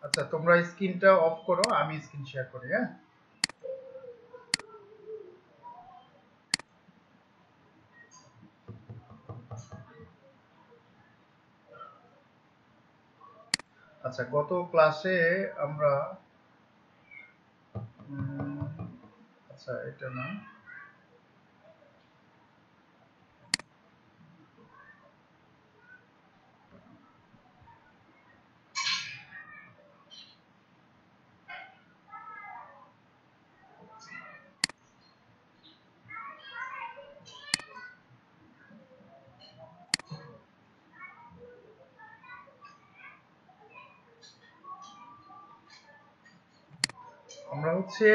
আচ্ছা, তোমরা স্ক্রিনটা অফ করো, আমি স্ক্রিন শেয়ার করি। হ্যাঁ, আচ্ছা, গত ক্লাসে আমরা আচ্ছা এটা না, আমরা হচ্ছে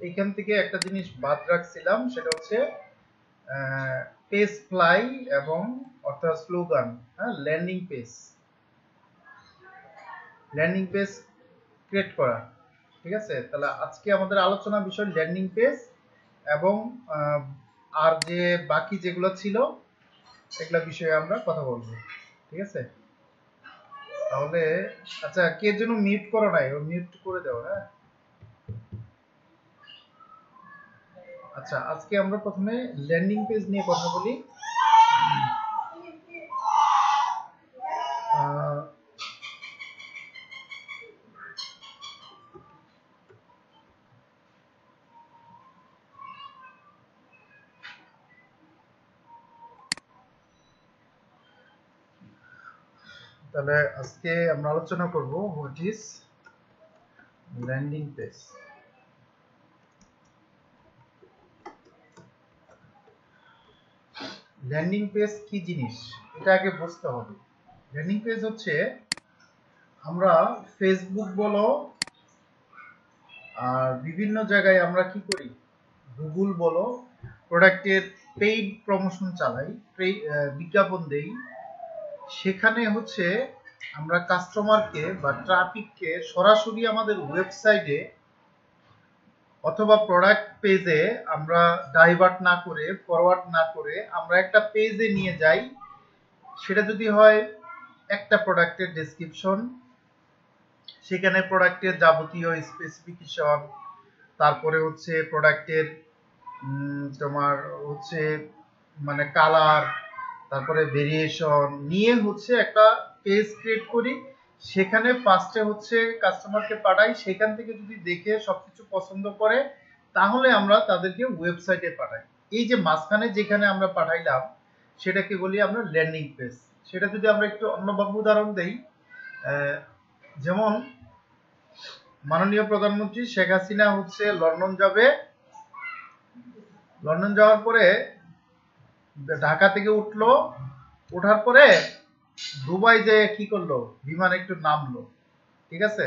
এখান থেকে একটা জিনিস বাদ রাখছিলাম, সেটা হচ্ছে পেজ ফ্লাই এবং অর্থাৎ স্লোগান, হ্যাঁ, ল্যান্ডিং পেজ ক্রিয়েট করা। ঠিক আছে, তাহলে আজকে আমাদের আলোচনা বিষয় ল্যান্ডিং পেজ এবং আর যে বাকি যেগুলো ছিল সেগুলো বিষয়ে আমরা কথা বলবো। ঠিক আছে, তাহলে আচ্ছা, কে যেন মিউট করো নাই, ও মিউট করে দাও। হ্যাঁ, আচ্ছা, আজকে আমরা প্রথমে ল্যান্ডিং পেজ নিয়ে কথা বলি। তাহলে আজকে আমরা আলোচনা করব what is landing page. Landing page কি জিনিস এটা আগে বুঝতে হবে। ল্যান্ডিং পেজ হচ্ছে, আমরা ফেসবুক বলো আর বিভিন্ন জায়গায় আমরা কি করি, গুগল বলো, প্রোডাক্টের পেইড প্রমোশন চালাই, বিজ্ঞাপন দেই। সেখানে হচ্ছে আমরা কাস্টমারকে বা ট্রাফিককে সরাসরি আমাদের ওয়েবসাইটে অথবা প্রোডাক্ট পেজে আমরা ডাইভার্ট না করে, ফরওয়ার্ড না করে আমরা একটা পেজে নিয়ে যাই। সেটা যদি হয় একটা প্রোডাক্টের ডেসক্রিপশন, সেখানে প্রোডাক্টের যাবতীয় স্পেসিফিকেশন, তারপরে হচ্ছে প্রোডাক্টের তোমার হচ্ছে মানে কালার, তারপরে ভেরিয়েশন নিয়ে হচ্ছে একটা পেজ ক্রিয়েট করি। সেখানে ফার্স্টে হচ্ছে কাস্টমারকে পাঠাই, সেখান থেকে যদি দেখে সবকিছু পছন্দ করে তাহলে আমরা তাদেরকে ওয়েবসাইটে পাঠাই। এই যে মাঝখানে যেখানে আমরা পাঠাইলাম সেটাকে বলি আমরা ল্যান্ডিং পেজ। সেটা যদি আমরা একটু অন্যভাবে উদাহরণ দেই, যেমন মাননীয় প্রধানমন্ত্রী শেখ হাসিনা হচ্ছে লন্ডন যাবে, লন্ডন যাওয়ার পরে ঢাকা থেকে উঠলো, ওঠার পরে দুবাই যে কি করলো, বিমান একটু নামলো। ঠিক আছে,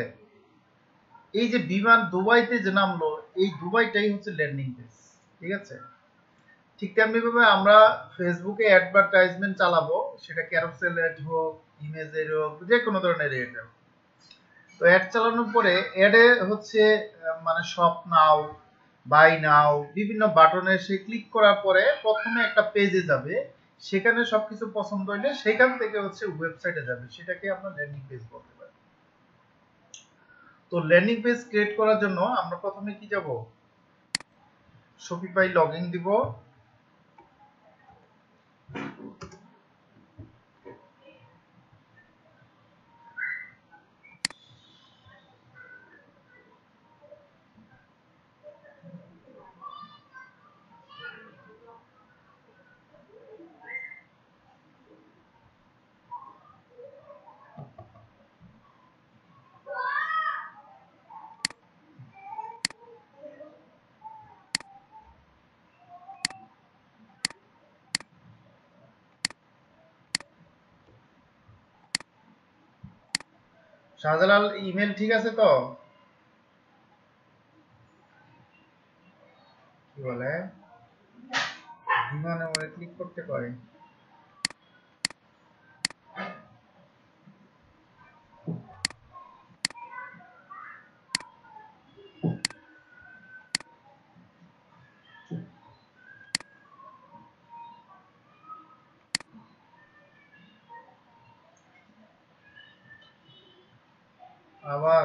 এই যে বিমান দুবাইতে যে নামলো, এই দুবাইটাই হচ্ছে ল্যান্ডিং পেজ। ঠিক আছে, ঠিক তেমনি ভাবে আমরা ফেসবুকে অ্যাডভার্টাইজমেন্ট চালাবো, সেটা ক্যারোসেল এড হোক, ইমেজের হোক, যে কোনো ধরনের এড হোক। তো অ্যাড চালানোর পরে অ্যাডে হচ্ছে মানে শপ নাও, বাই নাও, বিভিন্ন বাটনে সে ক্লিক করার পরে প্রথমে একটা পেজে যাবে, সেখানে সবকিছু পছন্দ হইলে সেখান থেকে হচ্ছে ওয়েবসাইটে যাবে, সেটাকে আমরা ল্যান্ডিং পেজ বলতে পারি। তো ল্যান্ডিং পেজ ক্রিয়েট করার জন্য আমরা প্রথমে কি যাব, শপিফাই লগইন দিব। শাহজালাল, ইমেল ঠিক আছে তো? কি বলে, বিমানে মনে ক্লিক করতে পারে। আবার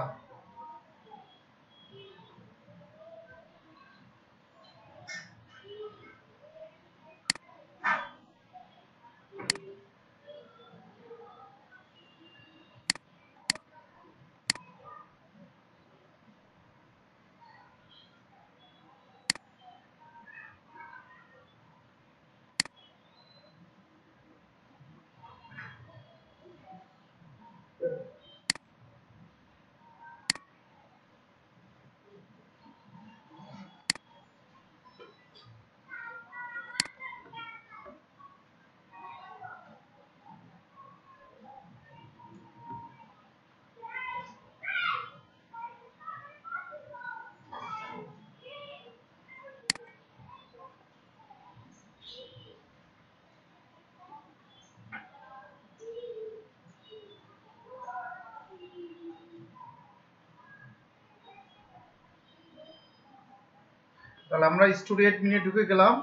তাহলে আমরা স্টুডিও অ্যাডমিনে ঢুকে গেলাম।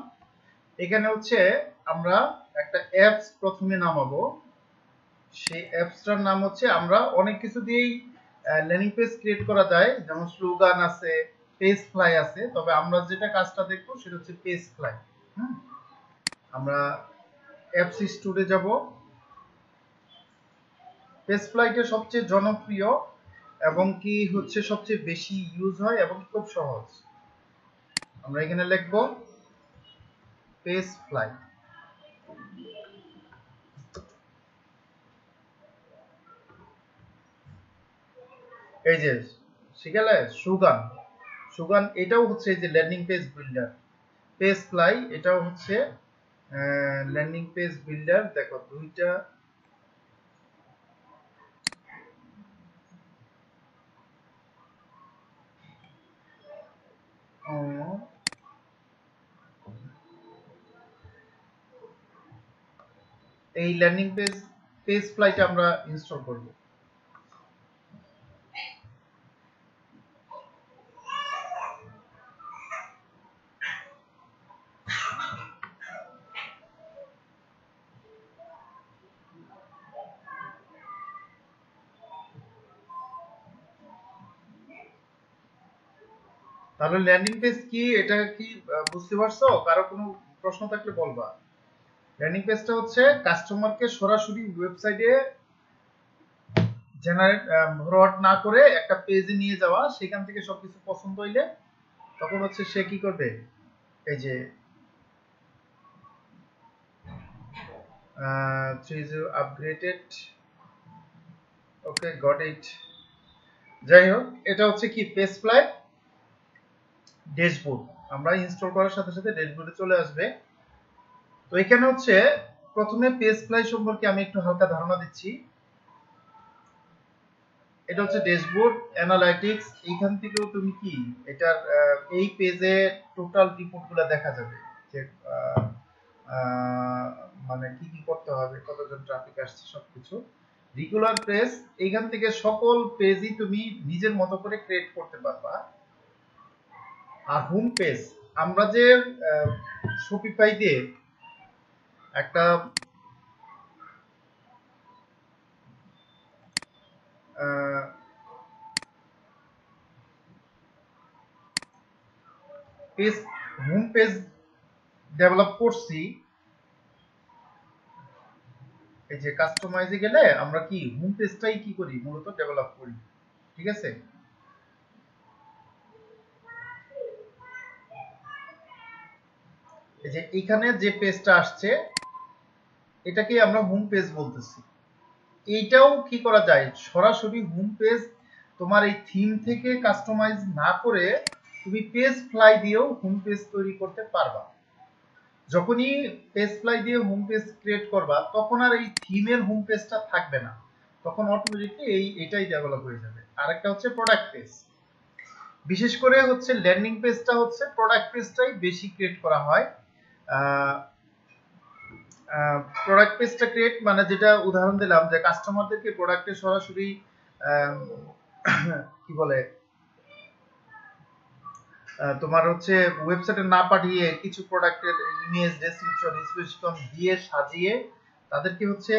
এখানে হচ্ছে আমরা একটা অ্যাপস প্রথমে নামাবো। সেই অ্যাপসটার নাম হচ্ছে, আমরা অনেক কিছু দিয়েই ল্যান্ডিং পেজ ক্রিয়েট করা যায়, যেমন স্লোগান আছে, পেজ ফ্লাই আছে, তবে আমরা যেটা কাজটা দেখবো সেটা হচ্ছে পেজ ফ্লাই। আমরা অ্যাপস স্টুডিও যাব। পেজ ফ্লাইটা সবচেয়ে জনপ্রিয় এবং কি হচ্ছে সবচেয়ে বেশি ইউজ হয় এবং খুব সহজ। আমরা এখানে লিখবো পেজ ফ্লাই। এই যে শিখালে সুগান, সুগান এটাও হচ্ছে এই যে landing page builder. Page fly এটাও হচ্ছে ল্যান্ডিং পেজ বিল্ডার। দেখো দুইটা এই ল্যান্ডিং পেজ ফ্লাইটা আমরা ইনস্টল করব। তাহলে ল্যান্ডিং পেজ কি, এটা কি বুঝতে পারছো? কারো কোনো প্রশ্ন থাকলে বলবা। ল্যান্ডিং পেজটা হচ্ছে কাস্টমারকে সরাসরি ওয়েবসাইটে জেনারেট ফরওয়ার্ড না করে একটা পেজে নিয়ে যাওয়া, সেখান থেকে সবকিছু পছন্দ হইলে তখন হচ্ছে সে কি করবে, এই যে 30 আপগ্রেডেড, ওকে গট ইট। যাই হোক, এটা হচ্ছে কি পেজ ফ্লাই ড্যাশবোর্ড। আমরা ইনস্টল করার সাথে সাথে ড্যাশবোর্ডে চলে আসবে। তো এখানে হচ্ছে প্রথমে পেজ ফ্লাই সম্পর্কে আমি একটু হালকা ধারণা দিচ্ছি। এটা হচ্ছে ড্যাশবোর্ড অ্যানালাইটিক্স। এইখান থেকেও তুমি কি এটার এই পেজে টোটাল রিপোর্টগুলো দেখা যাবে, যে মানে কি কি করতে হবে, কতজন ট্রাফিক আসছে, সবকিছু। রেগুলার পেজ, এইখান থেকে সকল পেজই তুমি নিজের মতো করে ক্রিয়েট করতে পারবা। আর হোম পেজ, আমরা যে শপিফাই দিয়ে একটা পেজ, হোম পেজ ডেভেলপ করছি। এই যে কাস্টমাইজে গেলে আমরা কি হোম পেজটাই কি করি, মূলত ডেভেলপ করি। ঠিক আছে, এই যে এখানে যে পেজটা আসছে এটাকে আমরা হোম পেজ বলতেছি। এইটাও কি করা যায়, সরাসরি হোম পেজ তোমার এই থিম থেকে কাস্টমাইজ না করে তুমি পেজ ফ্লাই দিয়েও হোম পেজ তৈরি করতে পারবা। যখনই পেজ ফ্লাই দিয়ে হোম পেজ ক্রিয়েট করবা তখন আর এই থিমের হোম পেজটা থাকবে না, তখন অটোমেটিকলি এটাই ডেভেলপ হয়ে যাবে। আরেকটা হচ্ছে প্রোডাক্ট পেজ। বিশেষ করে হচ্ছে ল্যান্ডিং পেজটা হচ্ছে প্রোডাক্ট পেজটাই বেশি ক্রিয়েট করা হয়। প্রোডাক্ট পেজটা ক্রিয়েট মানে যেটা উদাহরণ দিলাম, যে কাস্টমারদেরকে প্রোডাক্টে সরাসরি কি বলে তোমার হচ্ছে ওয়েবসাইটে না পাঠিয়ে কিছু প্রোডাক্টের ইমেজ, ডেসক্রিপশন, স্পেসিফিকেশন দিয়ে সাজিয়ে তাদেরকে হচ্ছে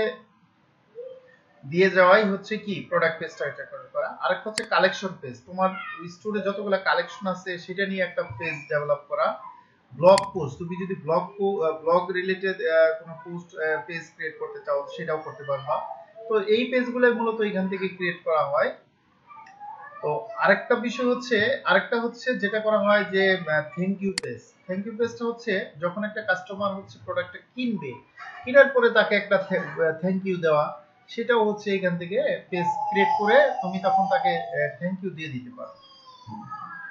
দিয়ে যাওয়াই হচ্ছে কি প্রোডাক্ট পেজটা এটা করা। আরেকটা হচ্ছে কালেকশন পেজ, তোমার স্টোরে যতগুলো কালেকশন আছে সেটা নিয়ে একটা পেজ ডেভেলপ করা। ব্লগ পোস্ট, তুমি যদি ব্লগ রিলেটেড কোনো পোস্ট পেজ ক্রিয়েট করতে চাও সেটাও করতে পারবা। তো এই পেজগুলো মূলত এখান থেকে ক্রিয়েট করা হয়। তো আরেকটা হচ্ছে যেটা করা হয় যে thank you page. Thank you পেজটা হচ্ছে যখন একটা কাস্টমার হচ্ছে প্রোডাক্টটা কিনবে, কেনার পরে তাকে একটা থ্যাংক ইউ দেওয়া, সেটাও হচ্ছে এখান থেকে পেজ ক্রিয়েট করে তুমি তখন তাকে থ্যাংক ইউ দিয়ে দিতে পারো।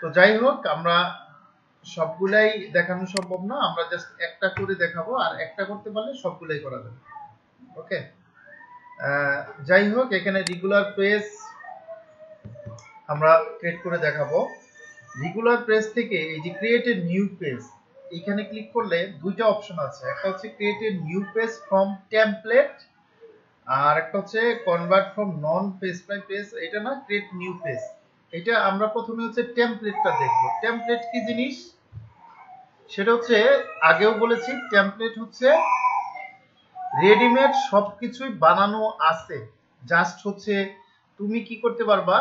তো যাই হোক, আমরা সবগুলাই দেখানো সম্ভব না, আমরা জাস্ট একটা করে দেখাবো, আর একটা করতে পারলে সবগুলাই করা যাবে। ওকে, যাই হোক, এখানে রেগুলার পেজ আমরা ক্রিয়েট করে দেখাবো। রেগুলার পেজ থেকে এই যে ক্রিয়েট এ নিউ পেজ, এখানে ক্লিক করলে দুইটা অপশন আছে, একটা হচ্ছে create a new page from template, আর একটা হচ্ছে convert from non page by page. এটা না, ক্রিয়েট নিউ পেজ। এটা আমরা প্রথমে হচ্ছে টেমপ্লেটটা দেখব। টেমপ্লেট কি জিনিস সেটা হচ্ছে, আগেও বলেছি, টেমপ্লেট হচ্ছে রেডিমেড সবকিছুই বানানো আছে, জাস্ট হচ্ছে তুমি কি করতে পারবা,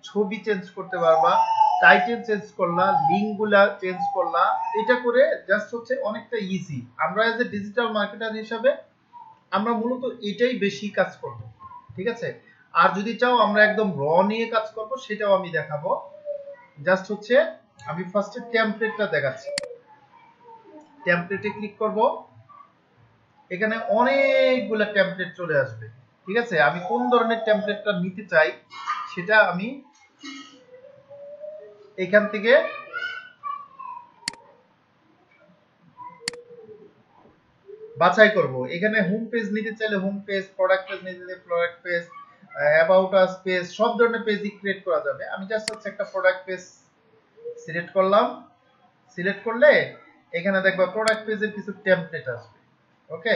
ছবি চেঞ্জ করতে পারবা, টাইটেল চেঞ্জ করলা, লিঙ্ক গুলা চেঞ্জ করলা, এটা করে জাস্ট হচ্ছে অনেকটা ইজি। আমরা এজ এ ডিজিটাল মার্কেটার হিসাবে আমরা মূলত এটাই বেশি কাজ করব, ঠিক আছে। আর যদি চাও আমরা একদম র নিয়ে কাজ করব, সেটাও আমি দেখাবো। জাস্ট হচ্ছে আমি ফার্স্টে টেমপ্লেটটা দেখাচ্ছি। টেমপ্লেটে ক্লিক করব, এখানে অনেকগুলা টেমপ্লেট চলে আসবে, ঠিক আছে। আমি কোন ধরনের টেমপ্লেটটা নিতে চাই সেটা আমি এখান থেকে বাছাই করব। এখানে হোম পেজ নিতে চাইলে হোম পেজ, প্রোডাক্ট পেজ নিতে চাইলে product page, about us page, সব ধরনের পেজই ক্রিয়েট করা যাবে। আমি জাস্ট হচ্ছে একটা প্রোডাক্ট পেজ সিলেক্ট করলাম। সিলেক্ট করলে এখানে দেখবা প্রোডাক্ট পেজের কিছু টেমপ্লেট আসবে। ওকে,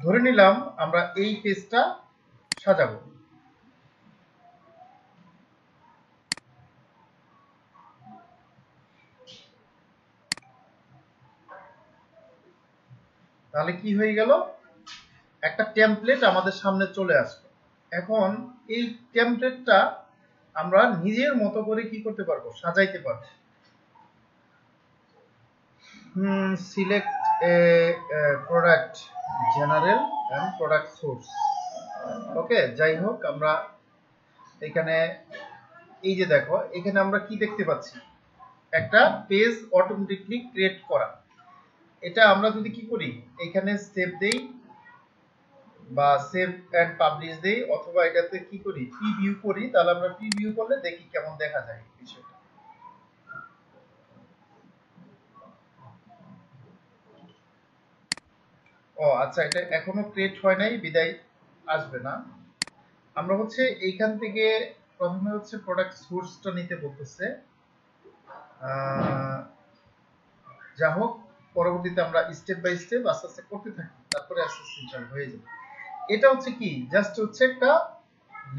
ধরে নিলাম আমরা এই পেজটা সাজাবো। তাহলে কি হয়ে গেল, একটা টেমপ্লেট আমাদের সামনে চলে আসলো। এখন এই টেমপ্লেটটা আমরা নিজের মতো করে কি করতে পারবো, সাজাইতে পারবো। Select a product general and product source. Okay, যাই হোক, আমরা এখানে এই যে দেখো, এখানে আমরা কি দেখতে পাচ্ছি, একটা পেজ অটোমেটিকলি ক্রিয়েট করা। এটা আমরা যদি কি করি, এখানে সেভ দেই বা সেভ এন্ড পাবলিশ দেই, অথবা এটাতে কি করি, প্রিভিউ করি, তাহলে আমরা প্রিভিউ করলে দেখি কেমন দেখা যায় বিষয়টা। ও আচ্ছা, এটা এখনো ক্রিয়েট হয় নাই, বিদায় আসবে না। আমরা হচ্ছে এইখান থেকে প্রথমে হচ্ছে প্রোডাক্ট সোর্সটা নিতে বলতেছে। যা হোক, পরবর্তীতে আমরা স্টেপ বাই স্টেপ আস্তে আস্তে করতে থাকি, তারপরে আস্তে আস্তে ইনশাআল্লাহ হয়ে যাবে। এটা হচ্ছে কি, জাস্ট হচ্ছে একটা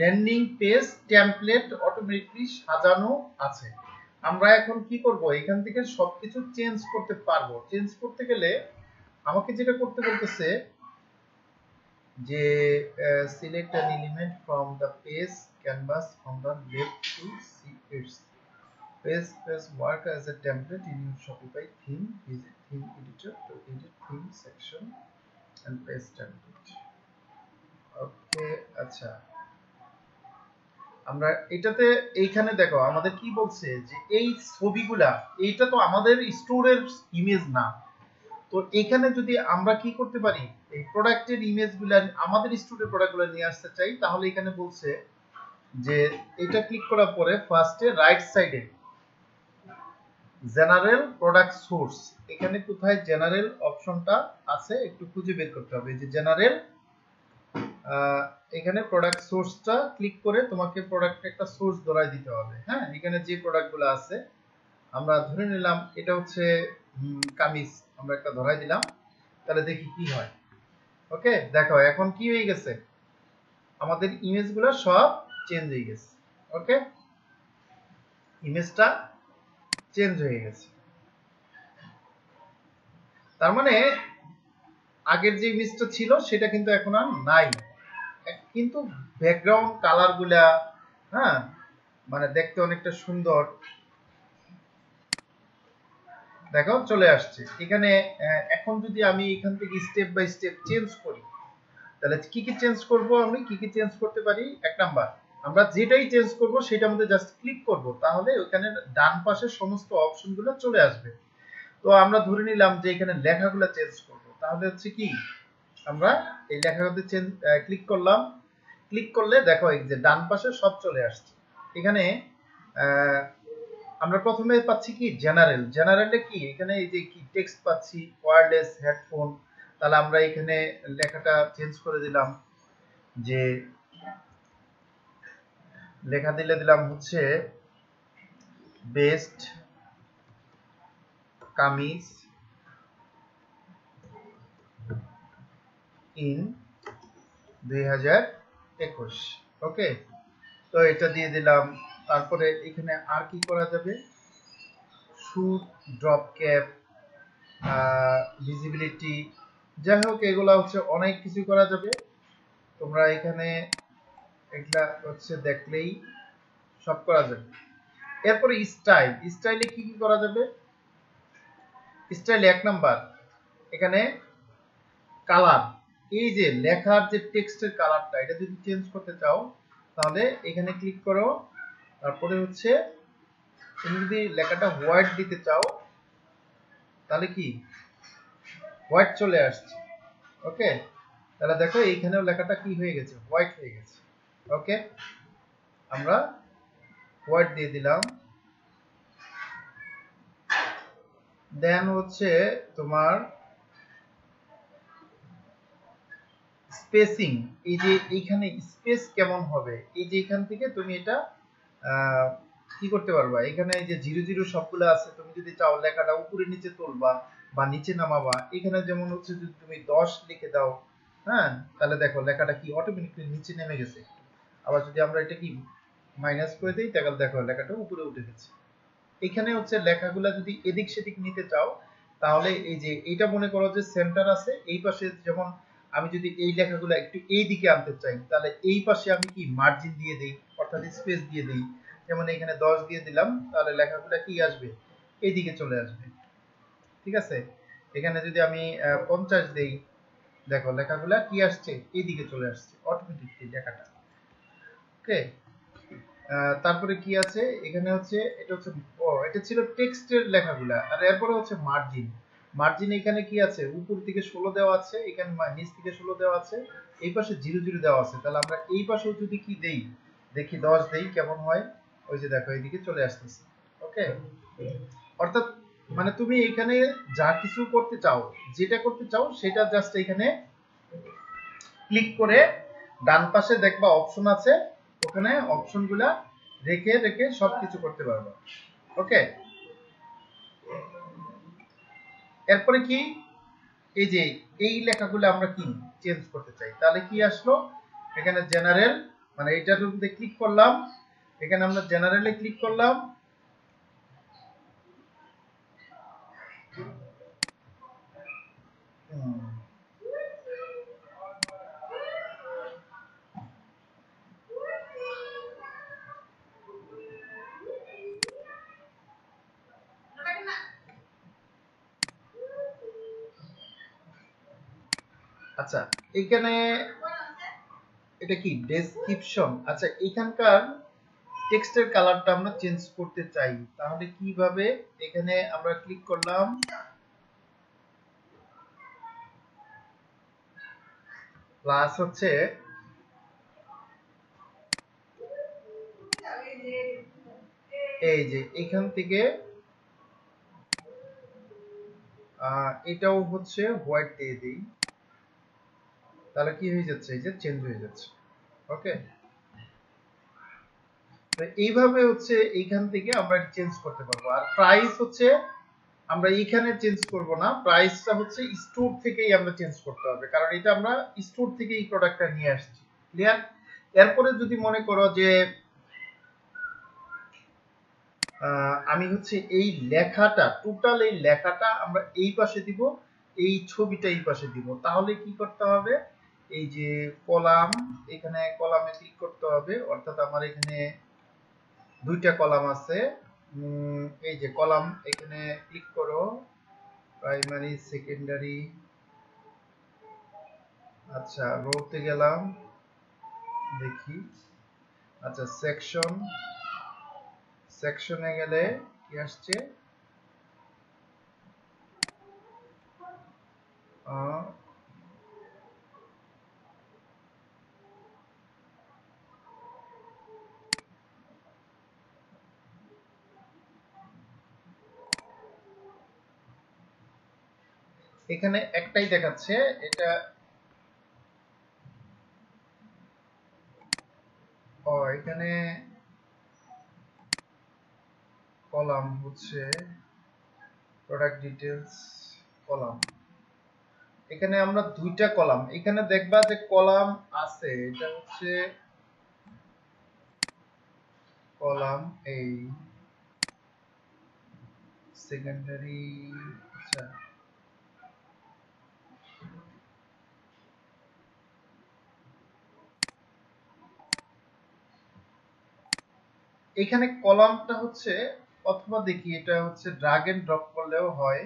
ল্যান্ডিং পেজ টেমপ্লেট অটোমেটিকলি সাজানো আছে। আমরা এখন কি করব, এখান থেকে সবকিছু চেঞ্জ করতে পারবো। চেঞ্জ করতে গেলে আমাকে যেটা করতে বলতেছে যে select an element from the page canvas from the left to see its page work as a template in your Shopify theme. Visit theme editor to edit theme section and paste template. ওকে, আচ্ছা, আমরা এটাতে এইখানে দেখো আমাদের কি বলছে যে এই ছবিগুলা, এইটা তো আমাদের স্টোরের ইমেজ না। তো এখানে যদি আমরা কি করতে পারি, এই প্রোডাক্টের ইমেজগুলা আমাদের স্টোরের প্রোডাক্টগুলো নিয়ে আসতে চাই, তাহলে এখানে বলছে যে এটা ক্লিক করার পরে ফার্স্টে রাইট সাইডে জেনারেল প্রোডাক্ট সোর্স, এখানে কোথায় জেনারেল অপশনটা আছে একটু খুঁজে বের করতে হবে। যে জেনারেল, এখানে প্রোডাক্ট সোর্সটা ক্লিক করে তোমাকে প্রোডাক্টের একটা সোর্স ধরাই দিতে হবে। হ্যাঁ, এখানে যে প্রোডাক্টগুলো আছে আমরা ধরে নিলাম এটা হচ্ছে কামিজ, আমরা একটা ধরাই দিলাম, তাহলে দেখি কি হয়। ওকে, দেখো এখন কি হয়ে গেছে, আমাদের ইমেজগুলো সব চেঞ্জ হয়ে গেছে। ওকে, ইমেজটা চেঞ্জ হয়ে গেছে। তার মানে আগের যে ইমেজটা ছিল সেটা কিন্তু এখন আর নাই, কিন্তু ব্যাকগ্রাউন্ড কালার গুলা, হ্যাঁ, মানে দেখতে অনেকটা সুন্দর, দেখো চলে আসছে এখানে। এখন যদি আমি এখান থেকে স্টেপ বাই স্টেপ চেঞ্জ করি, তাহলে কি কি চেঞ্জ করব, আমি কি কি চেঞ্জ করতে পারি? এক নাম্বার, আমরা যেটাই চেঞ্জ করব সেটার মধ্যে জাস্ট ক্লিক করব, তাহলে ওখানে ডান পাশে সমস্ত অপশনগুলো চলে আসবে। তো আমরা ধরে নিলাম যে এখানে লেখাগুলো চেঞ্জ করব, তাহলে হচ্ছে কি, আমরা এই লেখাগুলোতে চেঞ্জ ক্লিক করলাম, ক্লিক করলে দেখো এই যে ডান পাশে সব চলে আসছে। এখানে আমরা প্রথমে পাচ্ছি কি জেনারেল, জেনারেলে কি এখানে এই যে কি টেক্সট পাচ্ছি, ওয়্যারলেস হেডফোন। তাহলে আমরা এখানে লেখাটা চেঞ্জ করে দিলাম, যে লেখা দিলাম হচ্ছে বেস্ট কামিজ ইন 2021। ওকে, তো এটা দিয়ে দিলাম। তারপরে এখানে আর কি করা যাবে, শুট, ড্রপ ক্যাপ, ভিজিবিলিটি, যাই হোক এগুলা হচ্ছে অনেক কিছু করা যাবে। তোমরা এখানে এগুলা হচ্ছে দেখলেই সব করা যাবে। এরপরে স্টাইল, স্টাইলে কি কি করা যাবে? স্টাইল এক নাম্বার, এখানে কালার, এই যে লেখার যে টেক্সটের কালারটা, এটা যদি চেঞ্জ করতে চাও তাহলে এখানে ক্লিক করো। তারপরে হচ্ছে তুমি যদি লেখাটা হোয়াইট দিতে চাও তাহলে কি হোয়াইট চলে আসছে। ওকে, তাহলে দেখো এইখানেও লেখাটা কি হয়ে গেছে, হোয়াইট হয়ে গেছে। ওকে, আমরা হোয়াইট দিয়ে দিলাম। দেন হচ্ছে তোমার স্পেসিং, এই যে এইখানে স্পেস কেমন হবে, এই যে এখান থেকে তুমি এটা কি করতে পারবা, এখানে এই যে জিরো জিরো সবগুলো আছে, তুমি যদি চাও লেখাটা উপরে নিচে তুলবা বা নিচে নামাবা, এখানে যেমন হচ্ছে যদি তুমি 10 লিখে দাও, হ্যাঁ, তাহলে দেখো লেখাটা কি অটোমেটিক্যালি নিচে নেমে গেছে। আবার যদি আমরা এটা কি মাইনাস করে দিই, তাহলে দেখো লেখাটা উপরে উঠে গেছে। এখানে হচ্ছে লেখাগুলা যদি এদিক সেদিক নিতে চাও, তাহলে এই যে এইটা মনে করো যে সেন্টার আছে, এই পাশে যেমন আমি যদি এই লেখাগুলো একটু এই দিকে আনতে চাই, তাহলে এই পাশে আমি কি মার্জিন দিয়ে দেই, অর্থাৎ স্পেস দিয়ে দেই। যেমন এখানে 10 দিয়ে দিলাম, তাহলে লেখাগুলো কি আসবে, এইদিকে চলে আসবে। ঠিক আছে, এখানে যদি আমি 50 দেই, দেখো লেখাগুলা কি আসছে, এইদিকে চলে আসছে অটোমেটিকলি লেখাটা। ওকে, তারপরে কি আছে এখানে হচ্ছে, এটা হচ্ছে এটা ছিল টেক্সটের লেখাগুলা। আর এরপরে হচ্ছে মার্জিন, মার্জিন এখানে কি আছে, উপর থেকে 16 দেওয়া আছে, এখানে নিচ থেকে 16 দেওয়া আছে, এই পাশে 00 দেওয়া আছে। তাহলে আমরা এই পাশেও যদি কি দেই, দেখি 10 দেই কেমন হয়, ওই যে দেখো এইদিকে চলে আসতেছে। ওকে, অর্থাৎ মানে তুমি এখানে যা কিছু করতে চাও, যেটা করতে চাও সেটা জাস্ট এখানে ক্লিক করে ডান পাশে দেখবা অপশন আছে, ওখানে অপশনগুলা রেখে রেখে সবকিছু করতে পারবো। ওকে, এরপরে কি, এই যে এই লেখাগুলো আমরা কি চেঞ্জ করতে চাই, তাহলে কি আসলো, এখানে জেনারেল, মানে এইটার মধ্যে ক্লিক করলাম, এখানে আমরা জেনারেলে ক্লিক করলাম। আচ্ছা, এখানে এটা কি ডেসক্রিপশন, আচ্ছা এখানকার টেক্সটের কালারটা আমরা চেঞ্জ করতে চাই, তাহলে কিভাবে, এখানে আমরা ক্লিক করলাম, প্লাস হচ্ছে এই যে এখান থেকে এটাও হচ্ছে হোয়াইট দিয়ে দিই, তাহলে কি হয়ে যাচ্ছে, এই যে চেঞ্জ হয়ে যাচ্ছে। ওকে, তো এইভাবে হচ্ছে এইখান থেকে আমরা চেঞ্জ করতে পারবো। আর প্রাইস হচ্ছে আমরা এইখানে চেঞ্জ করব না, প্রাইসটা হচ্ছে স্টোর থেকেই আমরা চেঞ্জ করতে হবে, কারণ এটা আমরা স্টোর থেকে এই প্রোডাক্টটা নিয়ে আসছি। ক্লিয়ার? এরপরে যদি মনে করো যে আমি হচ্ছে এই লেখাটা, টোটাল এই লেখাটা আমরা এই পাশে দিব, এই ছবিটা এই পাশে দিব। তাহলে কি করতে হবে, এই যে কলাম, এখানে কলামে ক্লিক করতে হবে, অর্থাৎ আমার এখানে দুইটা কলাম আছে। এই যে কলাম, এখানে ক্লিক করো, প্রাইমারি সেকেন্ডারি, আচ্ছা রোতে গেলাম, দেখি, আচ্ছা সেকশনে গেলে কি আসছে, এখানে একটাই দেখাচ্ছে, এটা এখানে কলাম হচ্ছে প্রোডাক্ট ডিটেলস কলাম, এখানে আমরা দুইটা কলাম, এখানে দেখবা যে কলাম আছে, এটা হচ্ছে কলাম এই সেকেন্ডারি, আচ্ছা এখানে কলামটা হচ্ছে, অথবা দেখি এটা হচ্ছে ড্রাগ এন্ড ড্রপ করলেও হয়,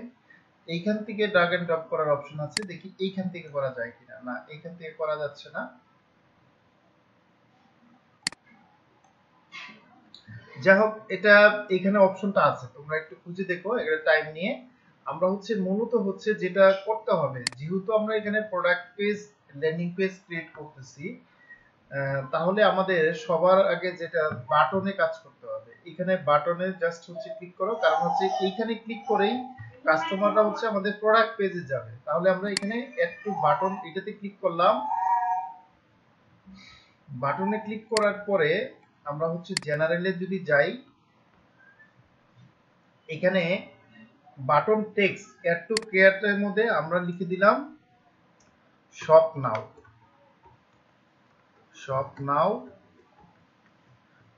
এইখান থেকে ড্রাগ এন্ড ড্রপ করার অপশন আছে, দেখি এইখান থেকে করা যায় কিনা, না এইখান থেকে করা যাচ্ছে না। যাই হোক, এটা এখানে অপশনটা আছে, তোমরা একটু খুঁজে দেখো, এটা টাইম নিয়ে। আমরা হচ্ছে মূলত হচ্ছে যেটা করতে হবে, যেহেতু আমরা এখানে product page landing page create করতেছি, তাহলে আমাদের সবার আগে যেটা বাটনে কাজ করতে হবে। এখানে বাটনে জাস্ট হচ্ছে ক্লিক করো, কারণ হচ্ছে এইখানে ক্লিক করেই কাস্টমাররা হচ্ছে আমাদের প্রোডাক্ট পেজে যাবে। তাহলে আমরা এখানে অ্যাড টু বাটন এটাতে ক্লিক করলাম, বাটনে ক্লিক করার পরে আমরা হচ্ছে জেনারেলে যদি যাই, এখানে বাটন টেক্সট অ্যাড টু কেয়ারের মধ্যে আমরা লিখে দিলাম শপ নাও,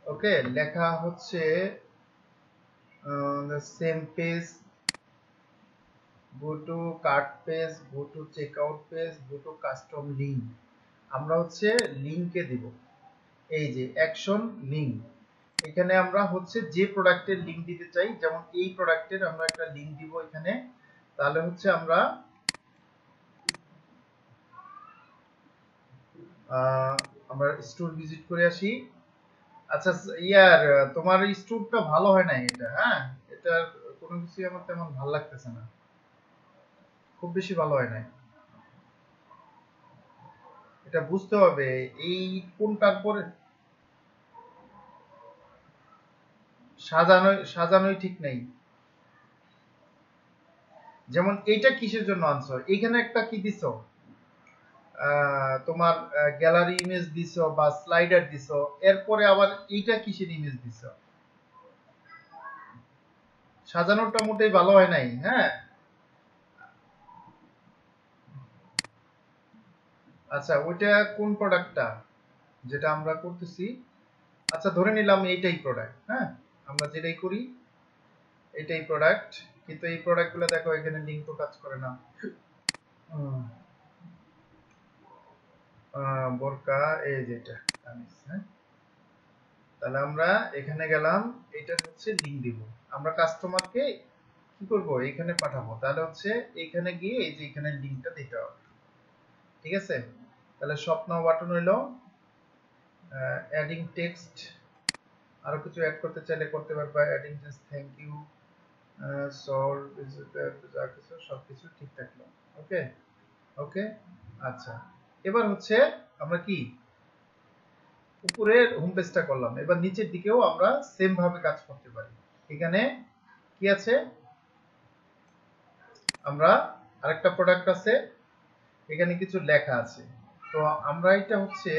ওকে, লেখা হচ্ছে the same page, go to cart page, go to checkout page, go to custom link, আমরা হচ্ছে লিংকে দিব, এই যে অ্যাকশন লিংক, এখানে আমরা হচ্ছে যে প্রোডাক্টের লিংক দিতে চাই, যেমন এই প্রোডাক্টের আমরা একটা লিংক দিব এখানে, তাহলে হচ্ছে আমরা স্টোর ভিজিট করে আসি। আচ্ছা ইয়ার, তোমার স্টোরটা ভালো হয় না এটা, হ্যাঁ এটার কোনো কিছু আমার তেমন ভালো লাগতেছে না, খুব বেশি ভালো হয় না, এটা বুঝতে হবে এই কোনটার পরে সাজানোই ঠিক নেই। যেমন এইটা কিসের জন্য আনছো, এখানে একটা কি দিছো, তোমার গ্যালারি ইমেজ দিছো বা স্লাইডার দিছো, এরপরে আবার এইটা কিসের ইমেজ দিছো, সাজানোটা মোটেই ভালো হয় নাই। হ্যাঁ আচ্ছা, ওইটা কোন প্রোডাক্টটা যেটা আমরা করতেছি, আচ্ছা ধরে নিলাম এইটাই প্রোডাক্ট, হ্যাঁ আমরা যেটাই করি এটাই প্রোডাক্ট, কিন্তু এই প্রোডাক্টগুলো দেখো এখানে লিংক তো কাজ করে না। বোরকা, এই যেটা কামিজ, হ্যাঁ তাহলে আমরা এখানে গেলাম, এটা হচ্ছে লিংক দিব, আমরা কাস্টমারকে কি করব এখানে পাঠাবো, তাহলে হচ্ছে এখানে গিয়ে এই যে এখানে লিংকটা দিতে হবে, ঠিক আছে। তাহলে শপ নাও বাটন হইলো, অ্যাডিং টেক্সট, আরো কিছু অ্যাড করতে চাইলে করতে পারবা, adding just thank you, solve যা কিছু সবকিছু ঠিক থাকলো, ওকে ওকে। আচ্ছা এবার হচ্ছে আমরা কি উপরের হোম পেজটা করলাম, এবার নিচের দিকেও আমরা সেম ভাবে কাজ করতে পারি। এখানে কি আছে, আমরা আরেকটা প্রোডাক্ট আছে, এখানে কিছু লেখা আছে, তো আমরা এটা হচ্ছে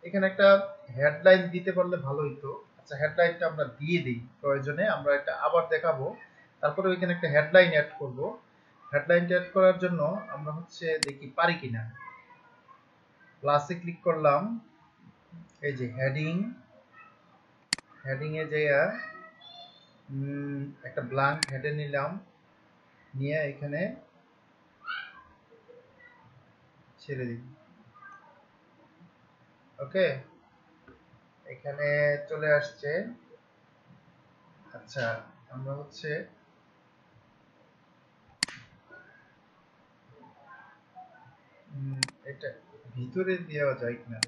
এখানে একটা হেডলাইন দিতে পারলে ভালো হইতো। আচ্ছা হেডলাইনটা আমরা দিয়ে দিই, প্রয়োজনে আমরা এটা আবার দেখাবো, তারপরে এখানে একটা হেডলাইন অ্যাড করব। হেডলাইনটা অ্যাড করার জন্য আমরা হচ্ছে দেখি পারি কিনা, প্লাসে ক্লিক করলাম, এই যে হেডিং এ যাইয়া একটা ব্ল্যাঙ্ক হেডে নিলাম, নিয়ে এখানে ছেড়ে দিই। ওকে, এখানে চলে আসছে। আচ্ছা, আমরা হচ্ছে এটা ভিতরে দেওয়া যায় কিনা,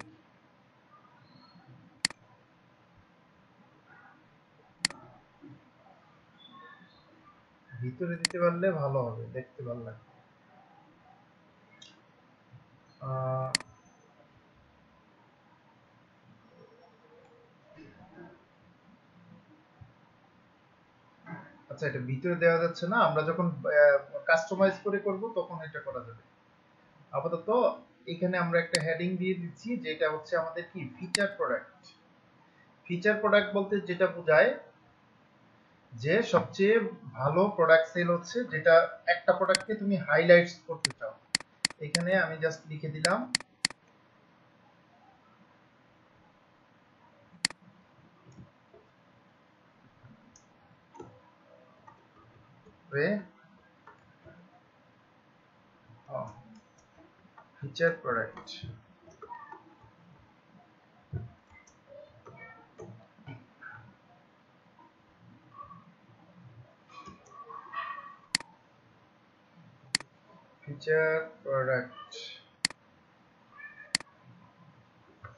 ভিতরে দিতে পারলে ভালো হবে, দেখতে ভালো লাগবে। আচ্ছা, এটা ভিতরে দেওয়া যাচ্ছে না, আমরা যখন কাস্টমাইজ করে করব তখন এটা করা যাবে। আপাতত এখানে আমরা একটা হেডিং দিয়ে দিচ্ছি, যেটা হচ্ছে আমাদের কি ফিচার প্রোডাক্ট। ফিচার প্রোডাক্ট বলতে যেটা বোঝায় যে সবচেয়ে ভালো প্রোডাক্ট সেল হচ্ছে, যেটা একটা প্রোডাক্টকে তুমি হাইলাইটস করতে চাও। এখানে আমি জাস্ট লিখে দিলাম ফিচার প্রোডাক্ট। ফিচার প্রোডাক্ট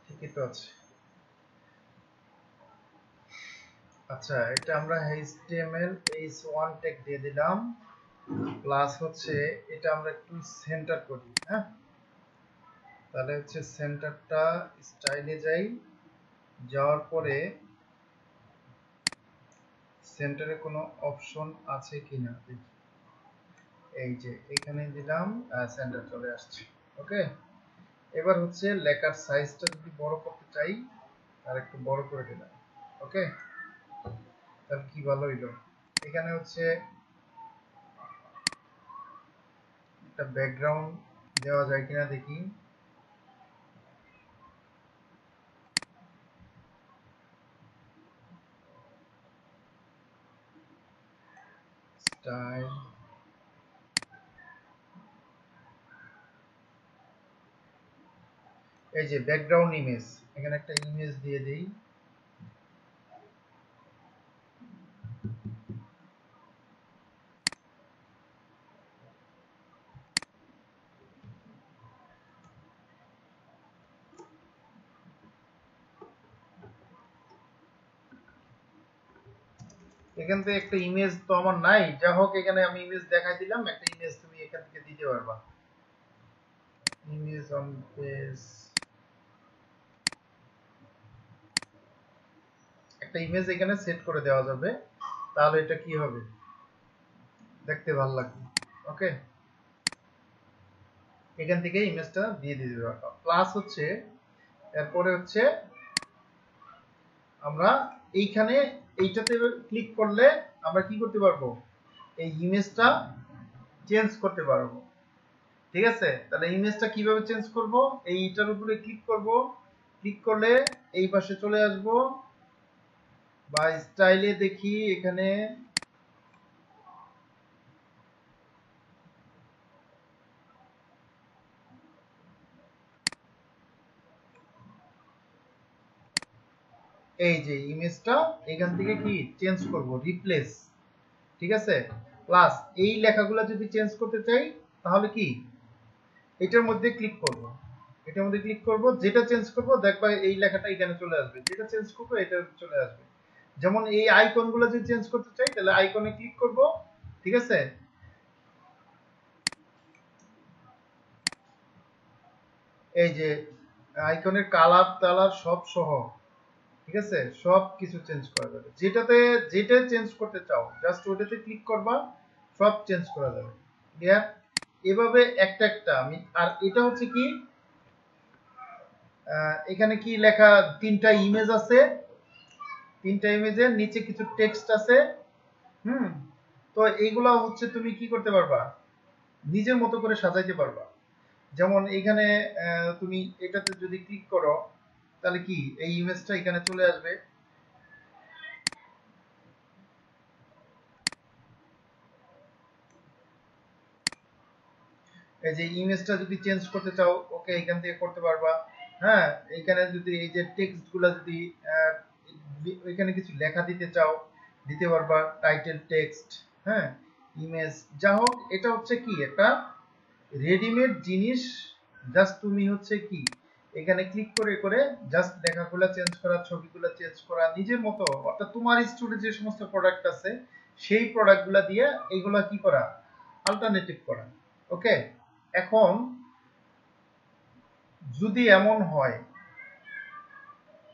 ঠিকই তো আছে। আচ্ছা, এটা আমরা HTML h1 ট্যাগ দিয়ে দিলাম, প্লাস হচ্ছে এটা আমরা একটু সেন্টার করি। হ্যাঁ, তাহলে হচ্ছে সেন্টারটা স্টাইলে যাই, যাওয়ার পরে সেন্টারে কোনো অপশন আছে কিনা দেখি। এই যে এখানে দিলাম, সেন্টার চলে আসছে। ওকে, এবার হচ্ছে লেখার সাইজটা যদি বড় করতে চাই, আর একটু বড় করে দিলাম। ওকে, তাহলে কি ভালো হইলো। এখানে হচ্ছে একটা ব্যাকগ্রাউন্ড দেওয়া যায় কিনা দেখি। স্টাইল, এই যে ব্যাকগ্রাউন্ড ইমেজ, এখানে একটা ইমেজ দিয়ে দেই। এখান থেকে একটা ইমেজ তো আমার নাই, যা হোক এখানে আমি ইমেজ দেখাই দিলাম, একটা ইমেজ তুমি এখান থেকে দিতে পারবা। ইমেজ অন পেজ, একটা ইমেজ এখানে সেট করে দেওয়া যাবে, তাহলে এটা কি হবে, দেখতে ভালো লাগবে। ওকে, এখান থেকে ইমেজটা দিয়ে দিতে পারবা। প্লাস হচ্ছে এরপরে হচ্ছে আমরা এইখানে এইটাতে ক্লিক করলে আমরা কি করতে পারবো, এই ইমেজটা চেঞ্জ করতে পারবো। ঠিক আছে, তাহলে ইমেজটা কিভাবে চেঞ্জ করব, এইটার উপরে ক্লিক করব, ক্লিক করলে এই পাশে চলে আসব, বা স্টাইলে দেখি এখানে এই যে ইমেজটা এখান থেকে কি চেঞ্জ করব, রিপ্লেস। ঠিক আছে, প্লাস এই লেখাগুলো যদি চেঞ্জ করতে চাই তাহলে কি এটার মধ্যে ক্লিক করব, এটার মধ্যে ক্লিক করব, যেটা চেঞ্জ করব দেখবা এই লেখাটা এখানে চলে আসবে, যেটা চেঞ্জ করব এটা চলে আসবে। যেমন এই আইকনগুলো যদি চেঞ্জ করতে চাই তাহলে আইকনে ক্লিক করব। ঠিক আছে, এই যে আইকনের কালার টালার সব সহ, ঠিক আছে, সব কিছু চেঞ্জ করা যাবে, যেটাতে যেটা চেঞ্জ করতে চাও জাস্ট ওটাতে ক্লিক করবা, সব চেঞ্জ করা যাবে। ক্লিয়ার, এভাবে একটা একটা আমি। আর এটা হচ্ছে কি এখানে কি লেখা, তিনটা ইমেজ আছে, তিনটা ইমেজের নিচে কিছু টেক্সট আছে। হুম, তো এইগুলা হচ্ছে তুমি কি করতে পারবা, নিজের মতো করে সাজাইতে পারবা। যেমন এখানে তুমি এটাতে যদি ক্লিক করো তাহলে কি এই ইমেজটা এখানে চলে আসবে। এই যে ইমেজটা যদি চেঞ্জ করতে চাও ওকে এখান থেকে করতে পারবা। হ্যাঁ, এখানে যদি এই যে টেক্সটগুলো যদি এখানে কিছু লেখা দিতে চাও দিতে পারবা, টাইটেল টেক্সট, হ্যাঁ, ইমেজ, যা হোক এটা হচ্ছে কি একটা রেডিমেড জিনিস। জাস্ট তুমি হচ্ছে কি এখানে ক্লিক করে করে জাস্ট লেখাগুলো চেঞ্জ করা, ছবিগুলো চেঞ্জ করা নিজের মতো, অর্থাৎ তোমার স্টোরে যে সমস্ত প্রোডাক্ট আছে সেই প্রোডাক্টগুলো দিয়ে এইগুলা কি করা, অল্টারনেটিভ করা। ওকে, এখন যদি এমন হয়,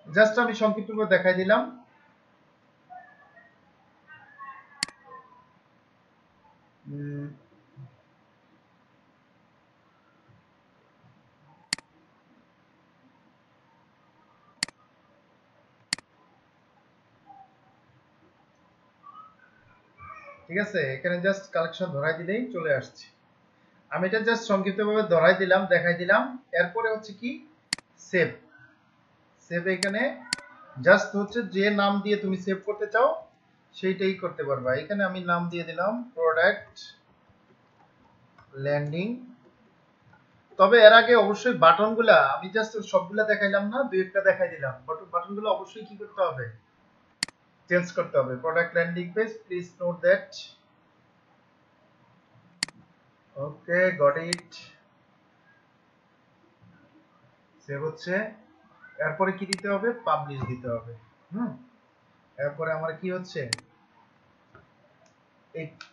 জাস্ট আমি সংক্ষিপ্তভাবে দেখাই দিলাম। ঠিক আছে, এখানে জাস্ট কালেকশন ধরাই দিলেই চলে আসছে। আমি এটা জাস্ট সংক্ষিপ্তভাবে ধরাই দিলাম, দেখাই দিলাম। এরপরে হচ্ছে কি সেভ। সেভ এখানে জাস্ট হচ্ছে যে নাম দিয়ে তুমি সেভ করতে চাও সেইটাই করতে পারবা। এখানে আমি নাম দিয়ে দিলাম প্রোডাক্ট ল্যান্ডিং। তবে এর আগে অবশ্যই বাটনগুলা আমি জাস্ট সবগুলা দেখাইলাম না, দুই একটা দেখাই দিলাম। বাটনগুলো অবশ্যই কি করতে হবে, চেঞ্জ করতে হবে। Product landing page, please note that. Okay, got it. Save হচ্ছে। এরপরে কি দিতে হবে, পাবলিশ দিতে হবে। এরপরে আমার কি হচ্ছে,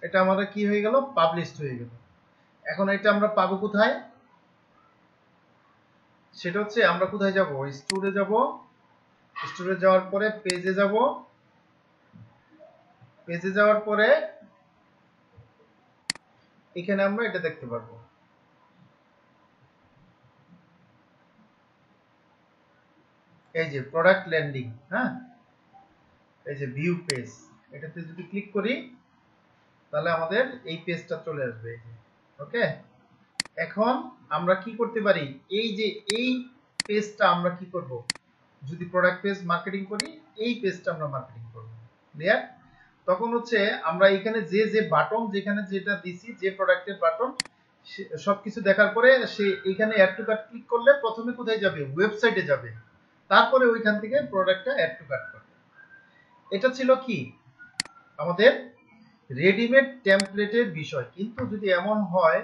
এটা আমাদের কি হয়ে গেল, পাবলিশড হয়ে গেল। এখন এটা আমরা পাবো কোথায়, সেটা হচ্ছে আমরা কোথায় যাব, স্টোরে যাব। স্টোরে যাওয়ার পরে পেজে যাব। পেজে যাওয়ার পরে এখানে আমরা এটা দেখতে পারবো। এই যে প্রোডাক্ট ল্যান্ডিং, হ্যাঁ, এই যে ভিউ পেজ, এটাতে যদি ক্লিক করি তাহলে আমাদের এই পেজটা চলে আসবে। ওকে, এখন আমরা কি করতে পারি, এই যে এই পেজটা আমরা কি করব, যদি প্রোডাক্ট পেজ মার্কেটিং করি এই পেজটা আমরা মার্কেটিং করব। ক্লিয়ার? তখন হচ্ছে আমরা এখানে যে যে বাটন যেখানে যেটা দিছি, যে প্রোডাক্টের বাটন সবকিছু দেখার পরে সে এখানে অ্যাড টু কার্ট ক্লিক করলে প্রথমে কোথায় যাবে, ওয়েবসাইটে যাবে, তারপরে ওইখান থেকে প্রোডাক্টটা অ্যাড টু কার্ট করবে। এটা ছিল কি আমাদের রেডিমেড টেমপ্লেটের বিষয়। কিন্তু যদি এমন হয়,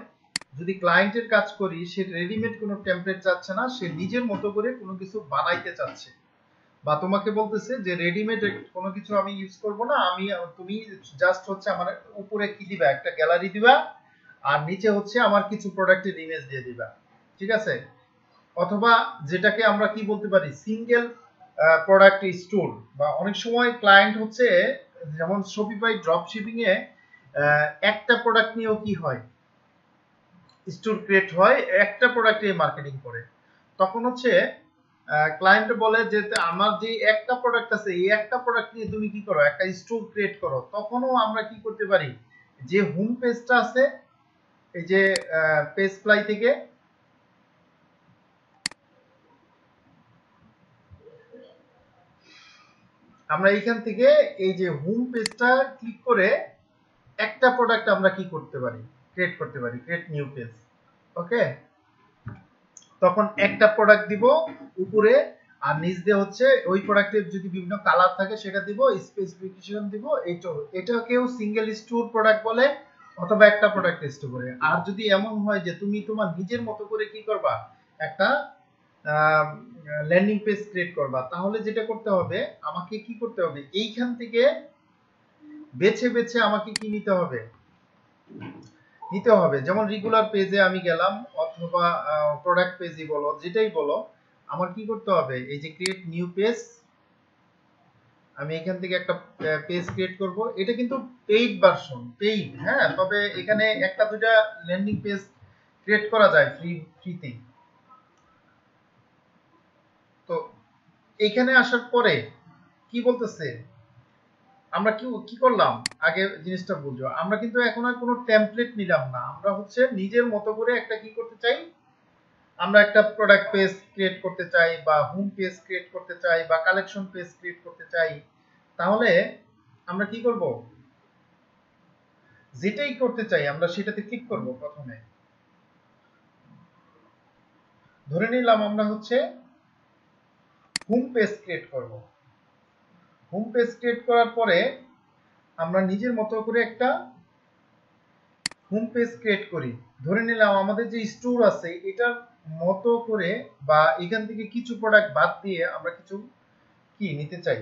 যদি ক্লায়েন্টের কাজ করি, সে রেডিমেড কোনো টেমপ্লেট চাচ্ছে না, সে নিজের মতো করে কোনো কিছু বানাইতে চাচ্ছে, বা তোমাকে বলতেছে যে রেডিমেড কোনো কিছু আমি ইউজ করব না, আমি তুমি জাস্ট হচ্ছে আমার উপরে কি দিবা, একটা গ্যালারি দিবা, আর নিচে হচ্ছে আমার কিছু প্রোডাক্টের ইমেজ দিয়ে দিবা। ঠিক আছে, অথবা যেটাকে আমরা কি বলতে পারি, সিঙ্গেল প্রোডাক্ট স্টোর। বা অনেক সময় ক্লায়েন্ট হচ্ছে যেমন শপিফাই ড্রপ শিপিং এ একটা প্রোডাক্ট নিয়েও কি হয়, স্টোর ক্রিয়েট হয়, একটা প্রোডাক্টে মার্কেটিং করে। তখন হচ্ছে ক্লায়েন্ট বলে যে আমার যে একটা প্রোডাক্ট আছে এই একটা প্রোডাক্ট নিয়ে তুমি কি করো, একটা স্টোর ক্রিয়েট করো। তখনও আমরা কি করতে পারি, যে হোম পেজটা আছে এই যে পেজ ফ্লাই থেকে, আমরা এইখান থেকে এই যে হোম পেজটা ক্লিক করে একটা প্রোডাক্ট আমরা কি করতে পারি, ক্রিয়েট করতে পারি, ক্রিয়েট নিউ পেজ। ওকে, তখন একটা প্রোডাক্ট দিব উপরে, আর নিচ দিয়ে হচ্ছে ওই প্রোডাক্টের যদি বিভিন্ন কালার থাকে সেটা দিব, স্পেসিফিকেশন দিব। এটাকেও সিঙ্গেল স্টোর প্রোডাক্ট বলে, অথবা একটা প্রোডাক্ট স্টোর করে। আর যদি এমন হয় যে তুমি তোমার নিজের মতো করে কি করবা, একটা ল্যান্ডিং পেজ ক্রিয়েট করবা, তাহলে যেটা করতে হবে, আমাকে কি করতে হবে, এইখান থেকে বেছে বেছে আমাকে কি নিতে হবে, যেমন রেগুলার পেজে আমি গেলাম, অথবা প্রোডাক্ট পেজই বলো, যেটাই বলো, আমার কি করতে হবে, এই যে ক্রিয়েট নিউ পেজ, আমি এখান থেকে একটা পেজ ক্রিয়েট করব। এটা কিন্তু পেইড ভার্সন, পেইড, হ্যাঁ, তবে এখানে একটা দুটা ল্যান্ডিং পেজ ক্রিয়েট করা যায় ফ্রিতে। তো এখানে আসার পরে কি বলতেছে, আমরা কি করলাম, আগে জিনিসটা বুঝো, আমরা কিন্তু এখন আর কোনো টেমপ্লেট নিলাম না, আমরা হচ্ছে নিজের মতো করে একটা কি করতে চাই, আমরা একটা প্রোডাক্ট পেজ ক্রিয়েট করতে চাই, বা হোম পেজ ক্রিয়েট করতে চাই, বা কালেকশন পেজ ক্রিয়েট করতে চাই। তাহলে আমরা কি করব, যেটাই করতে চাই আমরা সেটাতে ক্লিক করব প্রথমে। ধরে নিলাম আমরা হচ্ছে হোম পেজ ক্রিয়েট করব। হোম পেজ ক্রিয়েট করার পরে আমরা নিজের মতো করে একটা হোম পেজ ক্রিয়েট করি। ধরে নিলাম আমাদের যে স্টোর আছে এটার মতো করে, বা এখান থেকে কিছু প্রোডাক্ট বাদ দিয়ে আমরা কিছু কি নিতে চাই,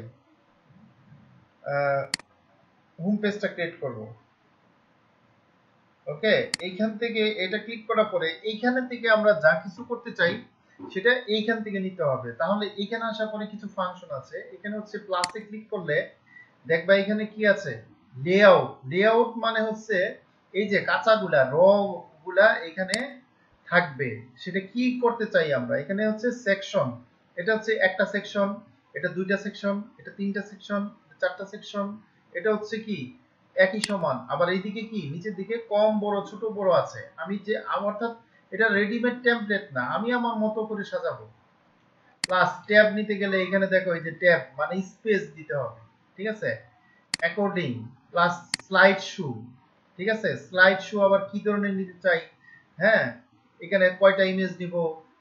হোম পেজটা ক্রিয়েট করব। ওকে, এইখান থেকে এটা ক্লিক করার পরে এইখানে থেকে আমরা যা কিছু করতে চাই সেটা এইখান থেকে নিতে হবে। তাহলে এখানে আসার পরে কিছু ফাংশন আছে, এখানে হচ্ছে প্লাসে ক্লিক করলে দেখবা এখানে কি আছে, লেআউট। লেআউট মানে হচ্ছে এই যে কাঁচাগুলা র গুলা এখানে থাকবে, সেটা কি করতে চাই আমরা। এখানে হচ্ছে সেকশন, এটা হচ্ছে একটা সেকশন, এটা দুইটা সেকশন, এটা তিনটা সেকশন, চারটা সেকশন, এটা হচ্ছে কি একই সমান। আবার এইদিকে কি নিচের দিকে কম বড় ছোট বড় আছে। আমি যে অর্থাৎ এটা রেডিমেড টেমপ্লেট না, আমি আমার মতো করে সাজাবো। প্লাস ট্যাব নিতে গেলে এখানে দেখো এই যে ট্যাব মানে স্পেস দিতে হবে, ঠিক আছে। অ্যাকর্ডিং প্লাস স্লাইড শো, ঠিক আছে। স্লাইড শো আবার কি ধরনের নিতে চাই, হ্যাঁ, এখানে কয়টা ইমেজ নিব,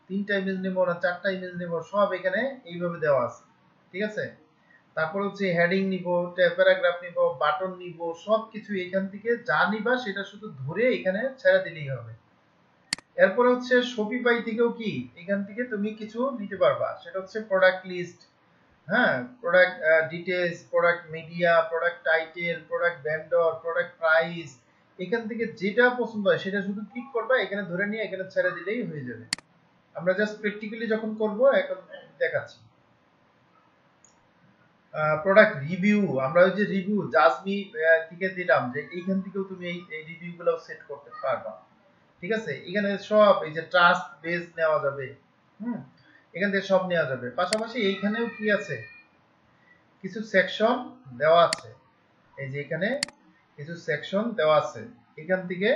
তিনটা ইমেজ নিব না চারটা ইমেজ নিব, সব এখানে এইভাবে দেওয়া আছে, ঠিক আছে। তারপর হচ্ছে হেডিং নিব, প্যারাগ্রাফ নিব, বাটন নিব, সবকিছু এখান থেকে যা নিবা সেটা শুধু ধরে এখানে ছেড়ে দিলেই হবে। এরপরে হচ্ছে শপিফাই থেকেও কি এখান থেকে তুমি কিছু নিতে পারবা, সেটা হচ্ছে প্রোডাক্ট লিস্ট, হ্যাঁ, product details, product media, product title, product vendor, product price. এখান থেকে যেটা পছন্দ হয় সেটা শুধু ক্লিক করবা, এখানে ধরে নিয়ে এখানে ছেড়ে দিলেই হয়ে যাবে। আমরা জাস্ট প্র্যাকটিক্যালি যখন করব এখন দেখাচ্ছি। প্রোডাক্ট রিভিউ, আমরা ওই যে রিভিউ জাজমি থেকে দিলাম যে এইখান থেকেও তুমি এই রিভিউগুলো সেট করতে পারবা, ঠিক আছে। এখানে সব এই যে ট্রাস্ট বেস নেওয়া যাবে, হুম, এখান থেকে সব নেওয়া যাবে। পাশাপাশি এইখানেও কি আছে, কিছু সেকশন দেওয়া আছে, এই যে এখানে কিছু সেকশন দেওয়া আছে। এখান থেকে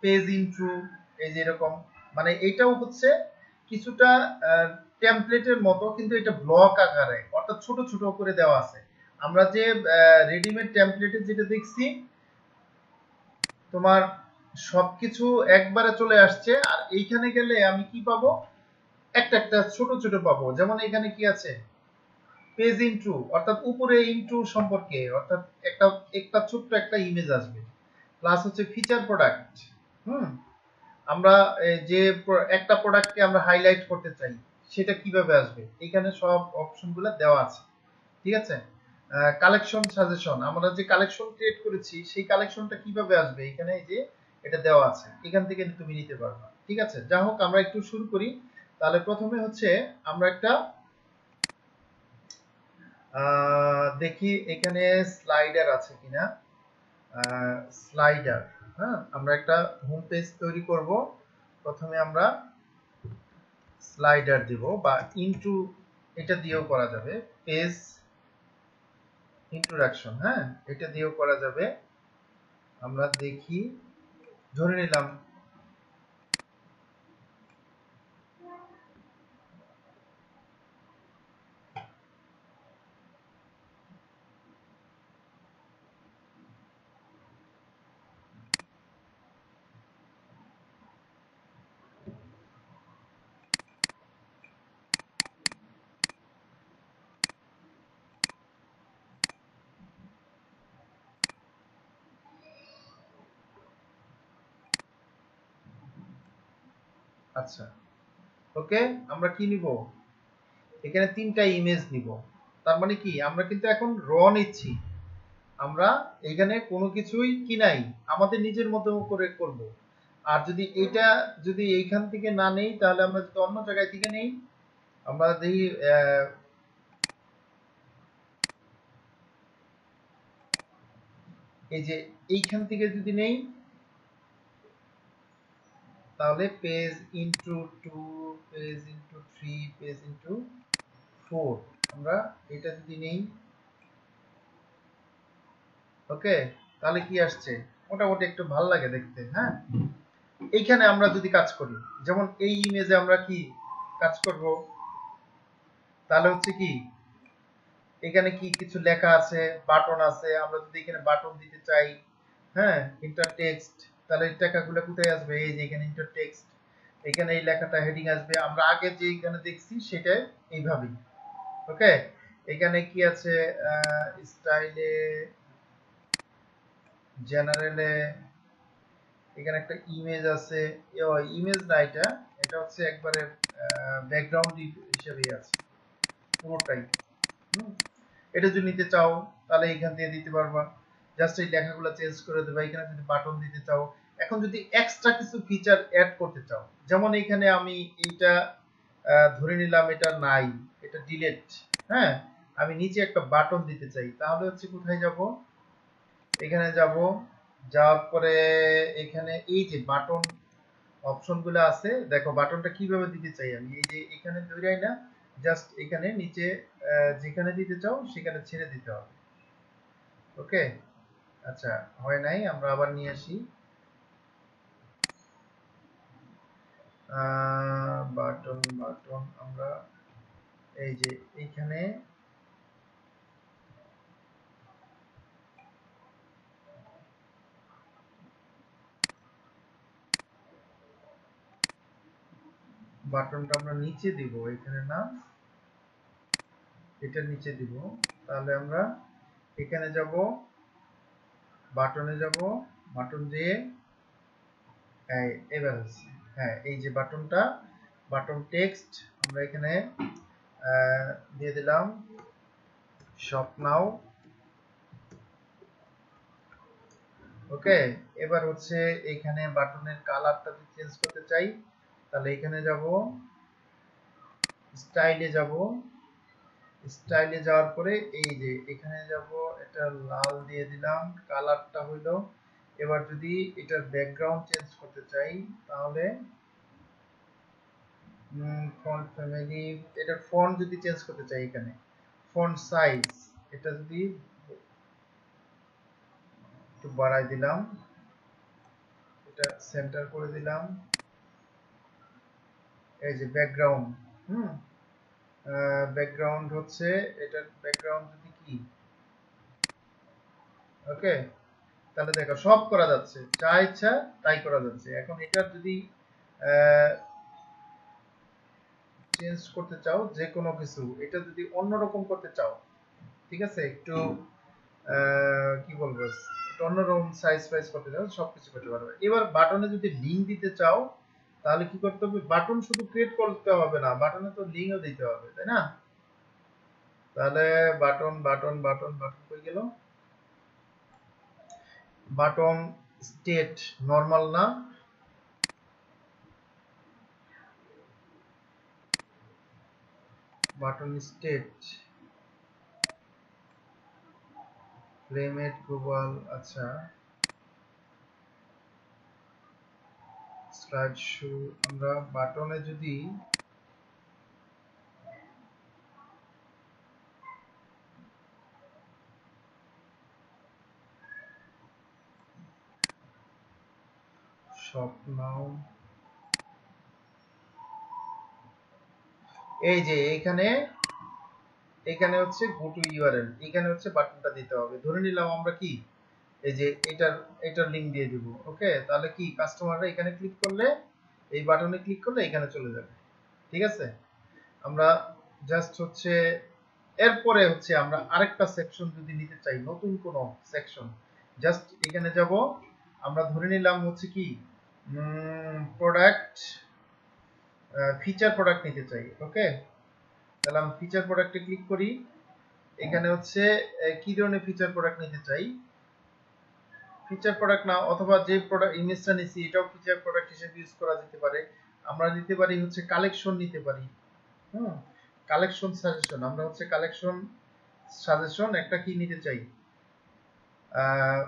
পেজ ইন্ট্রো, এই যে এরকম, মানে এটাও হচ্ছে কিছুটা টেমপ্লেটের মতো, কিন্তু এটা ব্লক আকারে অর্থাৎ ছোট ছোট করে দেওয়া আছে। আমরা যে রেডিমেড টেমপ্লেটে যেটা দেখছি তোমার সবকিছু একবারে চলে আসছে, আর এইখানে গেলে আমি কি পাবো, একটা একটা ছোট ছোট পাবো। যেমন এখানে কি আছে, পেজ ইন্ট্রো, অর্থাৎ উপরে ইন্ট্রো সম্পর্কে, অর্থাৎ একটা একটা ছোট্ট একটা ইমেজ আসবে। প্লাস হচ্ছে ফিচার প্রোডাক্ট, হুম, আমরা যে একটা প্রোডাক্টকে আমরা হাইলাইট করতে চাই সেটা কিভাবে আসবে, এখানে সব অপশনগুলো দেওয়া আছে, ঠিক আছে। কালেকশন সাজেশন, আমরা যে কালেকশন ক্রিয়েট করেছি সেই কালেকশনটা কিভাবে আসবে, এখানে এই যে এটা দেওয়া আছে, এখান থেকে তুমি নিতে পারবা, ঠিক আছে। যা হোক আমরা একটু শুরু করি। তাহলে প্রথমে হচ্ছে আমরা একটা দেখি এখানে স্লাইডার আছে কিনা। স্লাইডার, হ্যাঁ, আমরা একটা হোম পেজ তৈরি করব। প্রথমে আমরা স্লাইডার দিব, বা ইনটু এটা দিয়েও করা যাবে, পেজ ইন্ট্রোডাকশন, হ্যাঁ, এটা দিয়েও করা যাবে। আমরা দেখি, ধরে নিলাম আচ্ছা, ওকে, আমরা কি নিব, এখানে তিনটা ইমেজ নিব। তার মানে কি আমরা কিন্তু এখন র নিচ্ছি, আমরা এখানে কোনো কিছুই কি নাই, আমাদের নিজের মতো করে করব। আর যদি এটা যদি এইখান থেকে না নেই, তাহলে আমরা যদি অন্য জায়গায় থেকে নেই, আমরা দেখি এই যে এইখান থেকে যদি নেই, তাহলে page into 2, page into 3, page into 4, আমরা এটা যদি নেই, ওকে, তাহলে কি আসছে, মোটামুটি একটু ভালো লাগে দেখতে, হ্যাঁ। এইখানে আমরা যদি কাজ করি, যেমন এই ইমেজে আমরা কি কাজ করব, তাহলে হচ্ছে কি এখানে কি কিছু লেখা আছে, বাটন আছে, আমরা যদি এখানে বাটন দিতে চাই, হ্যাঁ, ইন্টার টেক্সট, তাহলে এই টেক্সটগুলো কোথায় আসবে, এই যে এখানে ইন্টার টেক্সট। এখানে এই লেখাটা হেডিং আসবে, আমরা আগে যে এখানে দেখছি সেটাই এইভাবেই। ওকে, এখানে কি আছে, স্টাইলে, জেনারেলে, এখানে একটা ইমেজ আছে, ইমেজ না, এটা এটা হচ্ছে একবারে ব্যাকগ্রাউন্ড হিসেবেই আছে পুরোটাই। এটা যদি নিতে চাও তাহলে এখান থেকে দিতে পারবা, জাস্ট এই লেখাগুলো চেঞ্জ করে দেবা। এখানে যদি বাটন দিতে চাও, এখন যদি এক্সট্রা কিছু ফিচার অ্যাড করতে চাও, যেমন এখানে আমি এইটা ধরে নিলাম এটা নাই, এটা ডিলিট, হ্যাঁ, আমি নিচে একটা বাটন দিতে চাই, তাহলে হচ্ছে কোথায় যাব, এখানে যাব, যাওয়ার পরে এখানে এই যে বাটন অপশনগুলো আছে, দেখো বাটনটা কিভাবে দিতে চাই আমি, এই যে এখানে ধরেই না, জাস্ট এখানে নিচে যেখানে দিতে চাও সেখানে ছেড়ে দিতে হবে। ওকে, আচ্ছা, হয় নাই, আমরা আবার নিয়ে আসি। বাটন বাটন আমরা এই যে এইখানে বাটনটা আমরা নিচে দিব, এখানে না, এটা নিচে দিব। তাহলে আমরা এখানে যাব, বাটনে যাব, বাটন দিয়ে এবার হচ্ছে, হ্যাঁ, এই যে বাটনটা, বাটন টেক্সট আমরা এখানে দিয়ে দিলাম শপ নাও। ওকে, এবার হচ্ছে এখানে বাটনের কালারটা যদি চেঞ্জ করতে চাই, তাহলে এখানে যাব, স্টাইলে যাব, স্টাইলে যাওয়ার পরে এই যে এখানে যাব, এটা লাল দিয়ে দিলাম, কালারটা হইলো। এবার যদি এটার ব্যাকগ্রাউন্ড চেঞ্জ করতে চাই, তাহলে ফন্ট ফ্যামিলি, এটা ফন্ট যদি চেঞ্জ করতে চাই, এখানে ফন্ট সাইজ এটা যদি একটু বাড়াই দিলাম, এটা সেন্টার করে দিলাম। এই যে ব্যাকগ্রাউন্ড, ব্যাকগ্রাউন্ড হচ্ছে, এটার ব্যাকগ্রাউন্ড যদি কি, ওকে, তাহলে দেখো সব করা যাচ্ছে, যা ইচ্ছা তাই করা যাচ্ছে। এখন এটা যদি চেঞ্জ করতে চাও যে কোনো কিছু, এটা যদি অন্যরকম করতে চাও, ঠিক আছে, একটু কি বলবো, একটু অন্যরকম সাইজ ফাইজ করতে চাও, সবকিছু করতে পারবে। এবার বাটনে যদি লিঙ্ক দিতে চাও, তাহলে কি করতে হবে, বাটন শুধু ক্রিয়েট করতে হবে না, বাটনে তো লিঙ্কও দিতে হবে, তাই না? তাহলে বাটন বাটন বাটন বাটন কই গেল, বাটন স্টেট নরমাল না, বাটন স্টেট ফ্লেমেট গ্লোবাল, আচ্ছা, স্লাইড শো, আমরা বাটনে যদি শপ নাও, এই যে এখানে, এখানে হচ্ছে গো টু ইউআরএল, এখানে হচ্ছে বাটনটা দিতে হবে। ধরে নিলাম আমরা কি, এই যে এটার লিংক দিয়ে দিব। ওকে, তাহলে কি কাস্টমাররা এখানে ক্লিক করলে, এই বাটনে ক্লিক করলে এখানে চলে যাবে। ঠিক আছে, আমরা জাস্ট হচ্ছে এরপরে হচ্ছে আমরা আরেকটা সেকশন যদি নিতে চাই, নতুন কোন সেকশন, জাস্ট এখানে যাব, আমরা ধরে নিলাম হচ্ছে কি প্রোডাক্ট, ফিচার প্রোডাক্ট নিতে চাই। ওকে, তাহলে আমি ফিচার প্রোডাক্টে ক্লিক করি। এখানে হচ্ছে কি ধরনের ফিচার প্রোডাক্ট নিতে চাই, ফিচার প্রোডাক্ট না, অথবা যে প্রোডাক্ট ইমেজটা নিছি এটাও ফিচার প্রোডাক্ট হিসেবে ইউজ করা যেতে পারে। আমরা নিতে পারি হচ্ছে কালেকশন নিতে পারি, কালেকশন সাজেশন, আমরা হচ্ছে কালেকশন সাজেশন একটা কি নিতে চাই, আহ,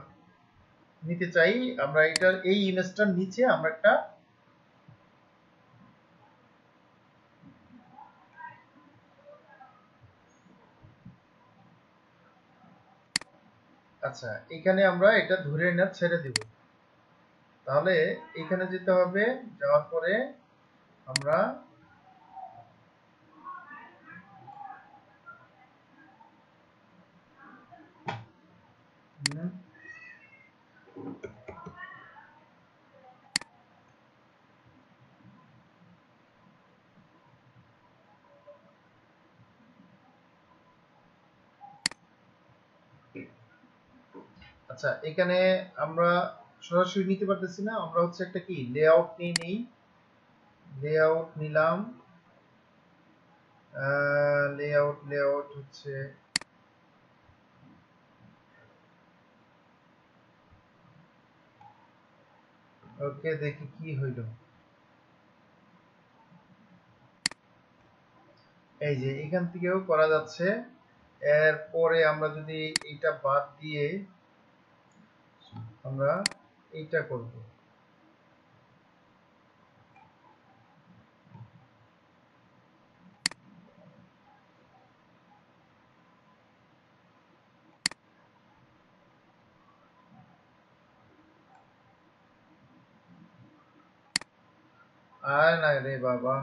নিতে চাই আমরা এটার এই ইমেজটার নিচে আমরা একটা, আচ্ছা, এখানে আমরা এটা ধরে না ছেড়ে দিব। তাহলে এখানে যেতে হবে, যাওয়ার পরে আমরা আচ্ছা, এখানে আমরা সরাসরি নিতে পারতেছি না, আমরা হচ্ছে একটা কি লেআউট নিয়ে নেই। লেআউট নিলাম, লেআউট হচ্ছে ওকে, দেখি কি হইল। এই যে এখান থেকেও করা যাচ্ছে। এরপরে আমরা যদি এইটা বাদ দিয়ে আমরা এইটা করব। আয় না রে বাবা।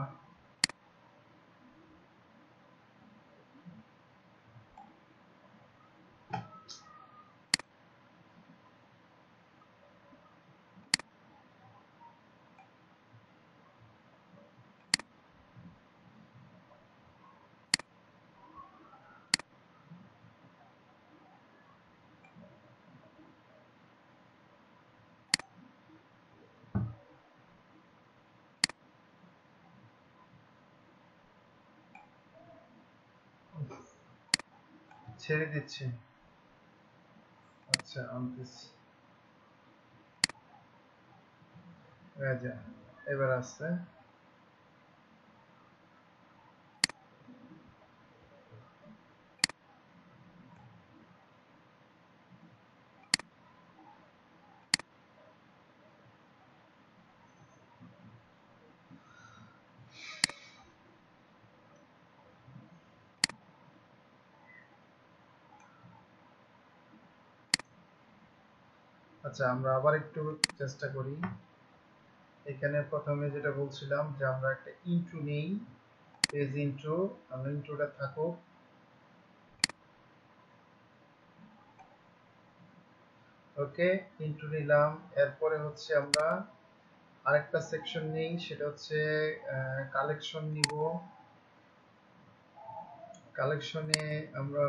ছেড়ে দিচ্ছি। আচ্ছা, আনতেছি। এই যে এবার আসছে। আচ্ছা, আমরা আবার একটু চেষ্টা করি। এখানে প্রথমে যেটা বলছিলাম যে আমরা একটা ইন্ট্রো নেই, পেজ ইন্ট্রো। আমরা ইন্ট্রোটা থাকুক। ওকে, ইন্ট্রো নিলাম। এরপরে হচ্ছে আমরা আরেকটা সেকশন নেই, সেটা হচ্ছে কালেকশন নিব। কালেকশনে আমরা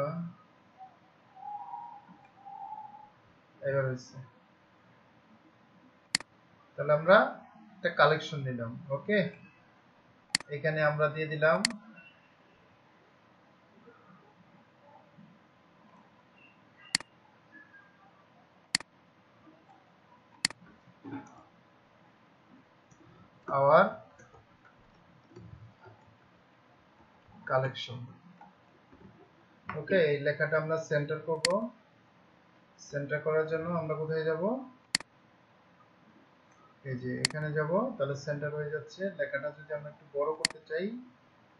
এবার হচ্ছে, তাহলে আমরা একটা কালেকশন নিলাম। ওকে, এখানে আমরা দিয়ে দিলাম আওয়ার কালেকশন। ওকে, এই লেখাটা আমরা সেন্টার করব। সেন্টার করার জন্য আমরা কোথায় যাব? এই যে এখানে যাব, তাহলে সেন্টার হয়ে যাচ্ছে। লেখাটা যদি আমরা একটু বড় করতে চাই,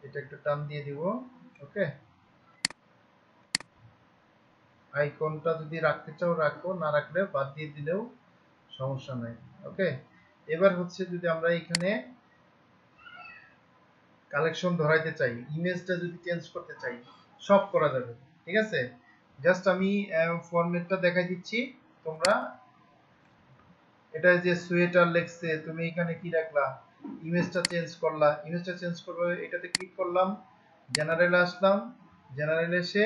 এটা একটু টান দিয়ে দিব। ওকে, আইকনটা যদি রাখতে চাও রাখো, না রাখলে বাদ দিয়ে দিলেও সমস্যা নাই। ওকে, এবার হচ্ছে যদি আমরা এখানে কালেকশন ধরাইতে চাই, ইমেজটা যদি চেঞ্জ করতে চাই, সব করা যাবে। ঠিক আছে, জাস্ট আমি ফরম্যাটটা দেখাই দিচ্ছি। তোমরা এটা যে সোয়েটার লেখছে, তুমি এখানে কি রাখলা, ইমেজটা চেঞ্জ করলা। ইমেজটা চেঞ্জ করবে, এটাতে ক্লিক করলাম, জেনারেলে আসলাম। জেনারেলে এসে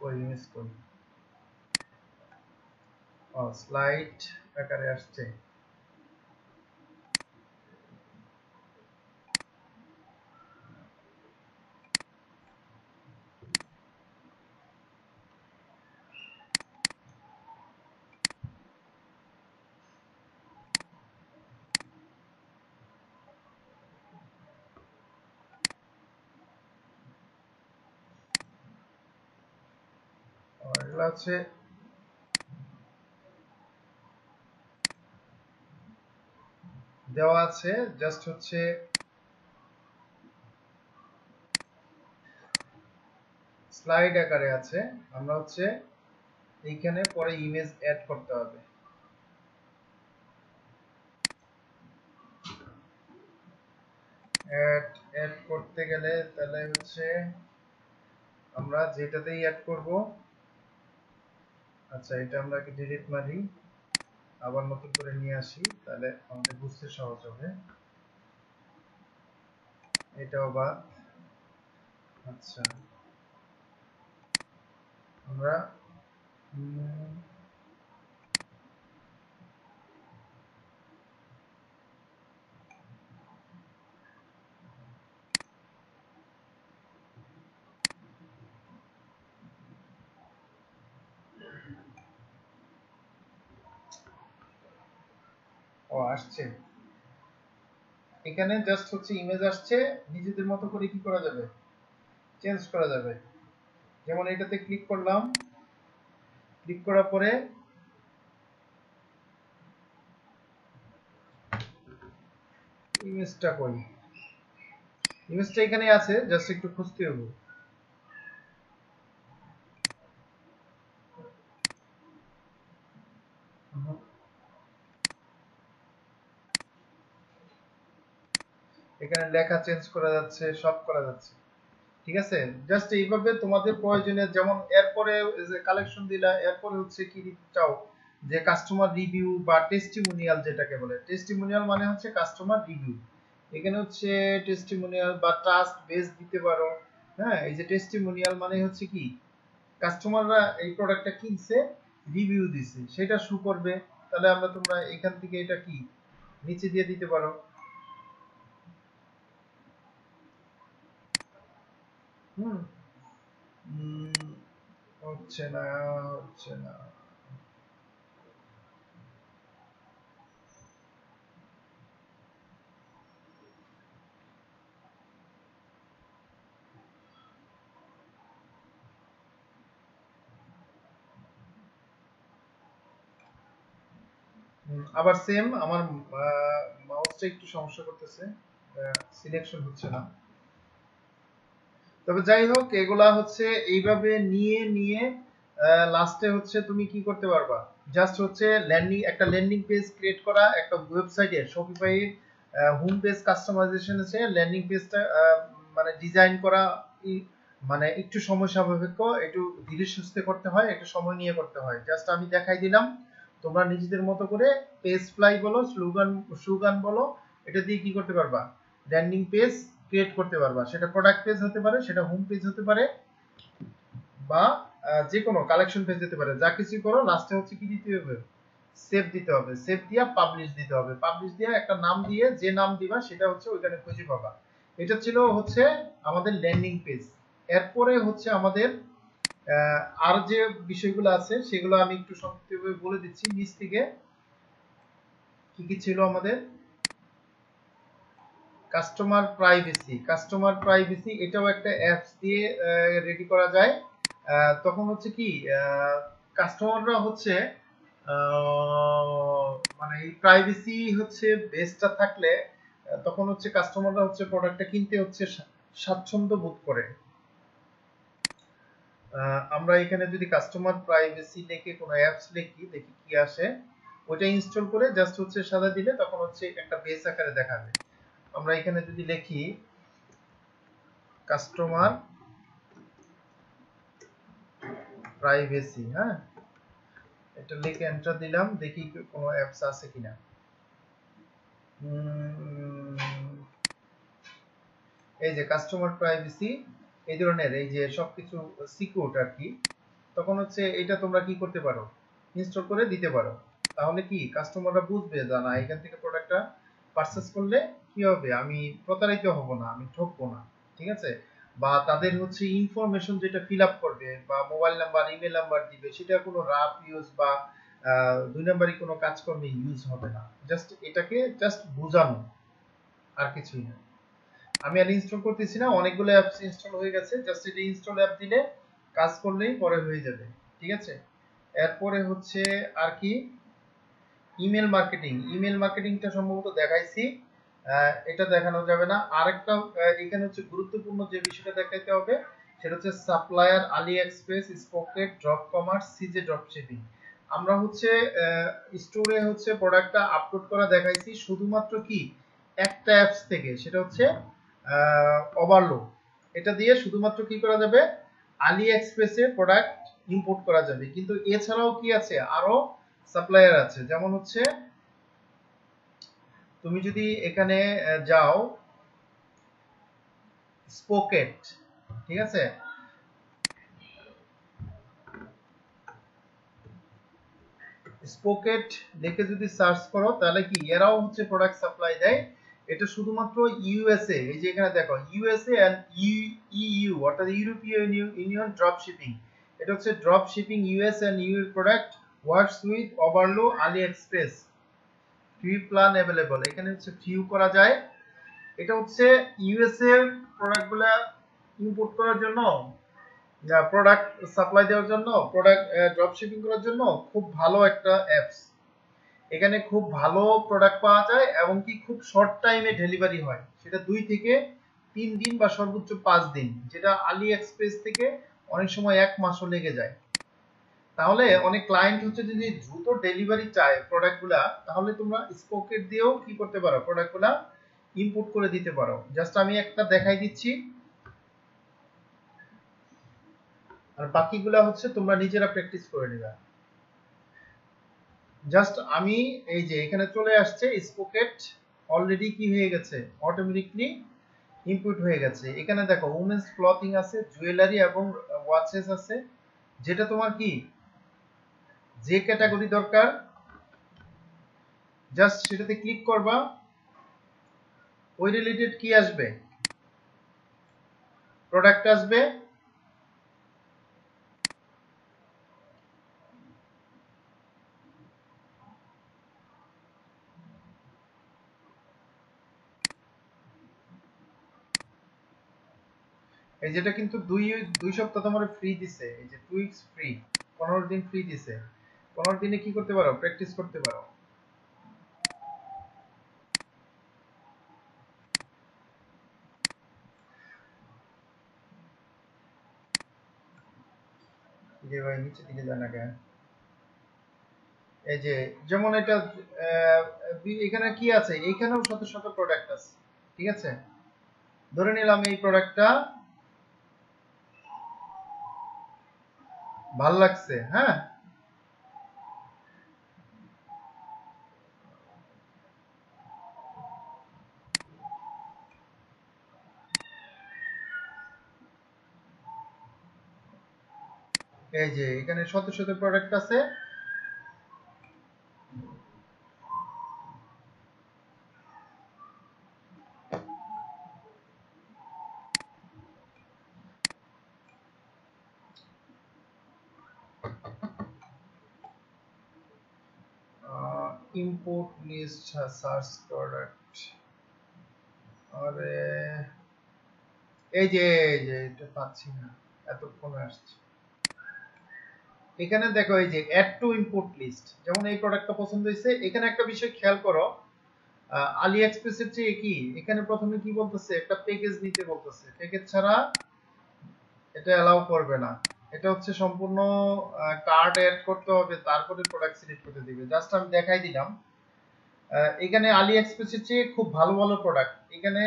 ওই ইমেজ করি, স্লাইড আকারে আসছে। এগুলো হচ্ছে দেওয়া আছে, জাস্ট হচ্ছে স্লাইড আকারে আছে। আমরা হচ্ছে এইখানে পরে ইমেজ অ্যাড করতে হবে। অ্যাড করতে গেলে তাহলে হচ্ছে আমরা যেটাতেই অ্যাড করব। আচ্ছা, এটা আমরা ডিলিট মারি, আবার নতুন করে নিয়ে আসি, তাহলে আমাদের বুঝতে সহজ হবে। এটাও বাদ। আচ্ছা, আমরা আসছে এখানে জাস্ট হচ্ছে ইমেজ আসছে, নিজেদের মতো করে কি করা যাবে, চেঞ্জ করা যাবে। যেমন এটাতে ক্লিক করলাম, ক্লিক করার পরে ইমেজটা কই, ইমেজটা এখানে আছে, জাস্ট একটু খুঁজতে হবে। এখানে লেখা চেঞ্জ করা যাচ্ছে, সব করা যাচ্ছে, ঠিক আছে। জাস্ট এইভাবে তোমাদের প্রয়োজনে, যেমন এরপরে যে কালেকশন দিলা, এরপরে হচ্ছে কি দিতে চাও, যে কাস্টমার রিভিউ বা টেস্টিমোনিয়াল, যেটাকে বলে টেস্টিমোনিয়াল মানে হচ্ছে কাস্টমার রিভিউ। এখানে হচ্ছে টেস্টিমোনিয়াল বা ট্রাস্ট বেস দিতে পারো। হ্যাঁ, এই যে টেস্টিমোনিয়াল মানে হচ্ছে কি, কাস্টমাররা এই প্রোডাক্টটা কিনছে, রিভিউ দিছে, সেটা শো করবে। তাহলে তোমরা এখান থেকে এটা কি নিচে দিয়ে দিতে পারো। হুম, হচ্ছে না, হচ্ছে না। আবার সেম আমার মাউসটা একটু সমস্যা করতেছে, সিলেকশন হচ্ছে না। তবে যাই হোক, এগুলা হচ্ছে এইভাবে নিয়ে নিয়ে লাস্টে হচ্ছে তুমি কি করতে পারবা, জাস্ট হচ্ছে একটা ল্যান্ডিং পেজ ক্রিয়েট করা, একটা ওয়েবসাইটে শপিফাই হোম পেজ কাস্টমাইজেশন আছে, ল্যান্ডিং পেজটা মানে ডিজাইন করা মানে একটু সময় সাপেক্ষ, একটু ধীরে সুস্থে করতে হয়, একটু সময় নিয়ে করতে হয়। জাস্ট আমি দেখাই দিলাম, তোমরা নিজেদের মতো করে পেজ ফ্লাই বলো, স্লোগান বলো, এটা দিয়ে কি করতে পারবা, ল্যান্ডিং পেজ ক্রিয়েট করতে পারবা। সেটা প্রোডাক্ট পেজ হতে পারে, সেটা হোম পেজ হতে পারে, বা যে কোনো কালেকশন পেজ হতে পারে। যা কিছু করো লাস্টে হচ্ছে কি দিতে হবে, সেভ দিতে হবে, সেভ দিয়া পাবলিশ দিতে হবে, পাবলিশ দিয়ে একটা নাম দিয়ে, যে নাম দিবা সেটা হচ্ছে ওইখানে খুঁজে পাবা। এটা ছিল হচ্ছে আমাদের ল্যান্ডিং পেজ। এরপরে হচ্ছে আমাদের আর যে বিষয়গুলো আছে সেগুলো আমি একটু সংক্ষিপ্তভাবে বলে দিচ্ছি নিচ থেকে। কি কি ছিল আমাদের, কাস্টমার প্রাইভেসি এটাও একটা অ্যাপস দিয়ে রেডি করা যায়। তখন হচ্ছে কি, কাস্টমাররা হচ্ছে মানে এই প্রাইভেসি হচ্ছে বেসটা থাকলে, তখন হচ্ছে কাস্টমাররা হচ্ছে প্রোডাক্টটা কিনতে হচ্ছে স্বাচ্ছন্দ্য বোধ করে। আমরা এখানে যদি কাস্টমার প্রাইভেসি লিখে কোনো অ্যাপস লিখি, দেখি কি আসে, ওটা ইনস্টল করে জাস্ট হচ্ছে সাদা দিলে তখন হচ্ছে একটা বেস আকারে দেখাবে। আমরা এখানে যদি লিখি কাস্টমার প্রাইভেসি, হ্যাঁ, এটা লিখে এন্টার দিলাম, দেখি কোনো অ্যাপস আছে কিনা। এই যে কাস্টমার প্রাইভেসি, এই ধরনের এই যে সবকিছু সিকিউর আর কি, তখন হচ্ছে এটা তোমরা কি করতে পারো, ইনস্টল করে দিতে পারো। তাহলে কি কাস্টমাররা বুঝবে যে না, এখান থেকে প্রোডাক্টটা পারচেজ করলে কি হবে, আমি প্রতারিত হব না, আমি ঠকবো না, ঠিক আছে। বা তাদের হচ্ছে ইনফরমেশন যেটা ফিল আপ করবে, বা মোবাইল নাম্বার, ইমেল নাম্বার দিবে, সেটা কোনো রাফ ইউজ বা দুই নাম্বারই কোনো কাজকর্মে ইউজ হবে না। জাস্ট এটাকে জাস্ট বোঝানো, আর কিছুই না। আমি আর ইনস্টল করতেছি না, অনেকগুলো অ্যাপস ইনস্টল হয়ে গেছে, জাস্ট এটা ইনস্টল অ্যাপ দিলে কাজ করলেই পরে হয়ে যাবে, ঠিক আছে। এরপরে হচ্ছে আর কি, ইমেল মার্কেটিং। ইমেল মার্কেটিংটা সম্ভবত দেখাইছি, এটা দেখানো যাবে না। আরেকটা এখানে হচ্ছে গুরুত্বপূর্ণ যে বিষয়টা দেখাইতে হবে, সেটা হচ্ছে সাপ্লায়ার, আলি এক্সপ্রেস, স্পকেট, ড্রপ কমার্স, সিজে ড্রপ শিপিং। আমরা হচ্ছে স্টোরে হচ্ছে প্রোডাক্টটা আপলোড করা দেখাইছি শুধুমাত্র কি একটা অ্যাপস থেকে, সেটা হচ্ছে ওভারলো। এটা দিয়ে শুধুমাত্র কি করা যাবে, আলি এক্সপ্রেসে প্রোডাক্ট ইম্পোর্ট করা যাবে। কিন্তু এছাড়াও কি আছে, আরো সাপ্লায়ার আছে। যেমন হচ্ছে তুমি যদি এখানে যাও স্পোকেট, ঠিক আছে, স্পোকেট লিখে যদি সার্চ করো তাহলে কি এরাও হচ্ছে প্রোডাক্ট সাপ্লাই দেয়। এটা শুধুমাত্র ইউএসএ, এই যে এখানে দেখো ইউএসএ এন্ড ইইউ অর্থাৎ ইউরোপীয় ইউনিয়ন ড্রপ শিপিং, এটা হচ্ছে drop shipping US and EU এর product works with Oberlo AliExpress free plan available, এখানে হচ্ছে ফিউ করা যায়। এটা হচ্ছে ইউএসএ এর প্রোডাক্টগুলো ইম্পোর্ট করার জন্য, প্রোডাক্ট সাপ্লাই দেওয়ার জন্য, প্রোডাক্ট ড্রপ শিপিং করার জন্য খুব ভালো একটা অ্যাপস। এখানে খুব ভালো প্রোডাক্ট পাওয়া যায় এবং কি খুব শর্ট টাইমে ডেলিভারি হয়, সেটা 2 থেকে 3 দিন বা সর্বোচ্চ 5 দিন, যেটা আলি এক্সপ্রেস থেকে অনেক সময় 1 মাসও লেগে যায়। তাহলে অনেক ক্লায়েন্ট হচ্ছে যদি দ্রুত ডেলিভারি চায় প্রোডাক্টগুলা, তাহলে তোমরা স্পোকেট দিয়েও কি করতে পারো, প্রোডাক্টগুলা ইম্পোর্ট করে দিতে পারো। জাস্ট আমি একটা দেখাই দিচ্ছি, আর বাকিগুলা হচ্ছে তোমরা নিজেরা প্র্যাকটিস করে নিবা। জাস্ট আমি এই যে এখানে চলে আসছে স্পোকেট, অলরেডি কি হয়ে গেছে, অটোমেটিকলি ইনপুট হয়ে গেছে। এখানে দেখো উমেন্স ক্লথিং আছে, জুয়েলারি এবং ওয়াচেস আছে, যেটা তোমার কি যে ক্যাটাগরি দরকার জাস্ট সেটাতে ক্লিক করবা, ওই রিলেটেড কি আসবে, প্রোডাক্ট আসবে। এই যেটা কিন্তু দুই সপ্তাহ তোমার ফ্রি দিছে, এই যে 2 উইকস ফ্রি, 15 দিন ফ্রি দিছে। 15 দিনে কি করতে পারো, প্র্যাকটিস করতে পারো। যে ভাই নিচে দিকে যায় না কেন, এই যে যেমন এটা এখানে কি আছে, এইখানেও শত শত প্রোডাক্ট আছে, ঠিক আছে। ধরে নিলাম এই প্রোডাক্টটা ভাল লাগছে, হ্যাঁ, এই যে এখানে শত শত প্রোডাক্ট আছে। ইম্পোর্ট লিস্ট সার্চ প্রোডাক্ট, আরে এই যে এটা পাচ্ছি না, এতক্ষণে আসছে। এখানে দেখো এই যে অ্যাড টু ইম্পোর্ট লিস্ট, যেমন এই প্রোডাক্টটা পছন্দ হয়েছে। এখানে একটা বিষয় খেয়াল করো, আলি এক্সপ্রেসের চেয়ে কি এখানে প্রথমে কি বলতেছে, একটা প্যাকেজ নিতে বলতেছে, প্যাকেজ ছাড়া এটা অ্যালাউ করবে না। এটা হচ্ছে সম্পূর্ণ কার্ড অ্যাড করতে হবে, তারপরে প্রোডাক্ট সিলেক্ট করতে দিবে। জাস্ট আমি দেখাই দিলাম। এখানে আলি এক্সপ্রেসের চেয়ে খুব ভালো ভালো প্রোডাক্ট এখানে,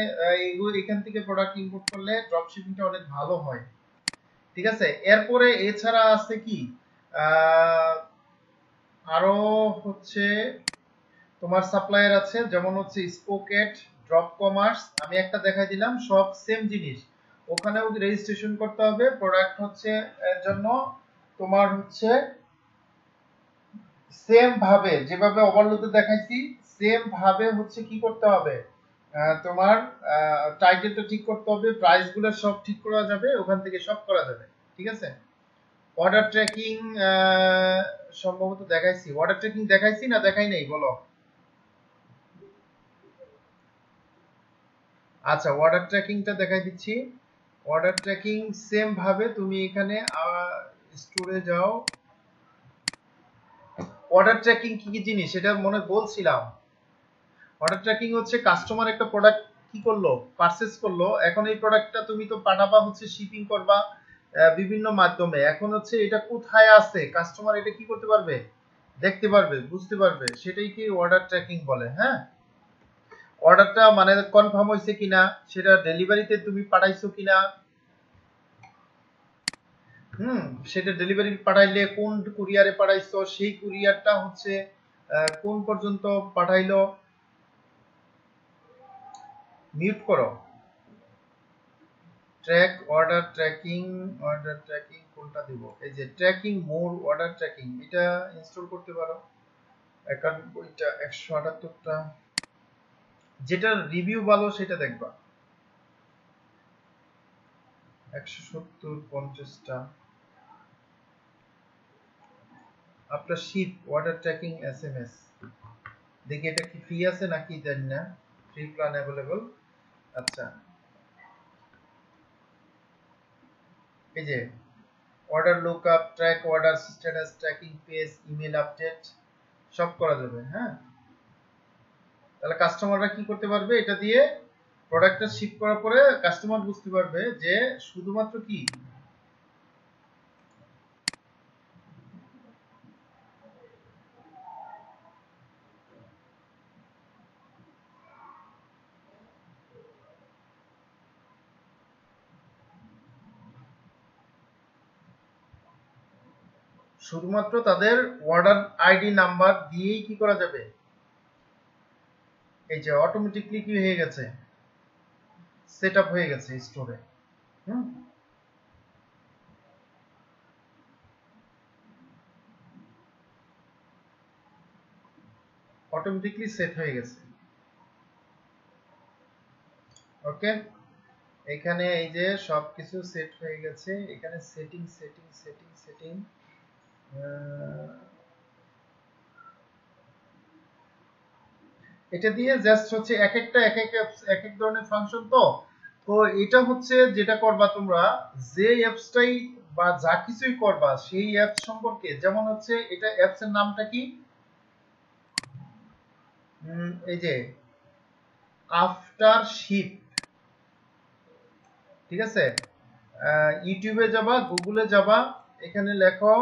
এখান থেকে প্রোডাক্ট ইম্পোর্ট করলে ড্রপ শিপিংটা অনেক ভালো হয়, ঠিক আছে। এরপরে এছাড়া আছে কি, আহ, আরো হচ্ছে তোমার সাপ্লায়ার আছে, যেমন হচ্ছে স্পোকেট, ড্রপ কমার্স, আমি একটা দেখাই দিলাম, সব সেম জিনিস। ওখানেও রেজিস্ট্রেশন করতে হবে, প্রোডাক্ট হচ্ছে এর জন্য তোমার হচ্ছে সেম ভাবে যেভাবে ওভারলোডে দেখাইছি, সেম ভাবে হচ্ছে কি করতে হবে, তোমার টাইটেলটা ঠিক করতে হবে, প্রাইস গুলো সব ঠিক করা যাবে, ওখান থেকে সব করা যাবে, ঠিক আছে। অর্ডার ট্র্যাকিং সম্ভবত দেখাইছি, অর্ডার ট্র্যাকিং দেখাইছি না দেখাই নাই বলো। আচ্ছা অর্ডার ট্র্যাকিংটা দেখাই দিচ্ছি। অর্ডার ট্র্যাকিং সেম ভাবে তুমি এখানে স্টোরে যাও। অর্ডার ট্র্যাকিং কি কি জিনিস সেটা মনে বলছিলাম। অর্ডার ট্র্যাকিং হচ্ছে কাস্টমার একটা প্রোডাক্ট কি করলো, পারচেজ করলো, এখন এই প্রোডাক্টটা তুমি তো পাঠাবা হচ্ছে শিপিং করবা বিভিন্ন মাধ্যমে, এখন হচ্ছে এটা কোথায় আছে কাস্টমার এটা কি করতে পারবে, দেখতে পারবে, বুঝতে পারবে, সেটাই কি অর্ডার ট্র্যাকিং বলে। হ্যাঁ, অর্ডারটা মানে কনফার্ম হয়েছে কিনা, সেটা ডেলিভারিতে তুমি পাঠাইছো কিনা, সেটা ডেলিভারি পাঠাইলে কোন কুরিয়ারে পাঠাইছো, সেই কুরিয়ারটা হচ্ছে কোন পর্যন্ত পাঠাইলো। মিউট করো। Track order tracking, order tracking কোনটা দিব, এই যে ট্র্যাকিং মোর অর্ডার ট্র্যাকিং, এটা ইনস্টল করতে পারো। 91টা 178টা, যেটার রিভিউ ভালো সেটা দেখবা। 170 50টা। আপনার শিপ ওয়াটার ট্র্যাকিং এসএমএস, দেখি এটা কি ফ্রি আছে নাকি জানি না। Free plan available. আচ্ছা, এই যে order lookup, track order, status tracking page, email update সব করা যাবে। হ্যাঁ, তাহলে কাস্টমাররা কি করতে পারবে, এটা দিয়ে প্রোডাক্টটা শিপ করার পরে কাস্টমার বুঝতে পারবে যে শুধুমাত্র কি শুধুমাত্র তাদের অর্ডার আইডি নাম্বার দিয়েই কি করা যাবে, এই যে অটোমেটিকলি কি হয়ে গেছে, সেট আপ হয়ে গেছে স্টোরে। হুম, অটোমেটিকলি সেট হয়ে গেছে। ওকে, এখানে এই যে সবকিছু সেট হয়ে গেছে। এখানে সেটিং সেটিং সেটিং সেটিং, এটা দিয়ে জাস্ট হচ্ছে এক একটা এক এক ধরনের ফাংশন। তো তো এটা হচ্ছে যেটা করবা তোমরা, যে অ্যাপসটাই বা যা কিছুই করবা সেই অ্যাপস সম্পর্কে, যেমন হচ্ছে এটা অ্যাপস এর নামটা কি, এই যে আফটার শিপ, ঠিক আছে। ইউটিউবে যাবা, গুগলে যাবা, এখানে লেখো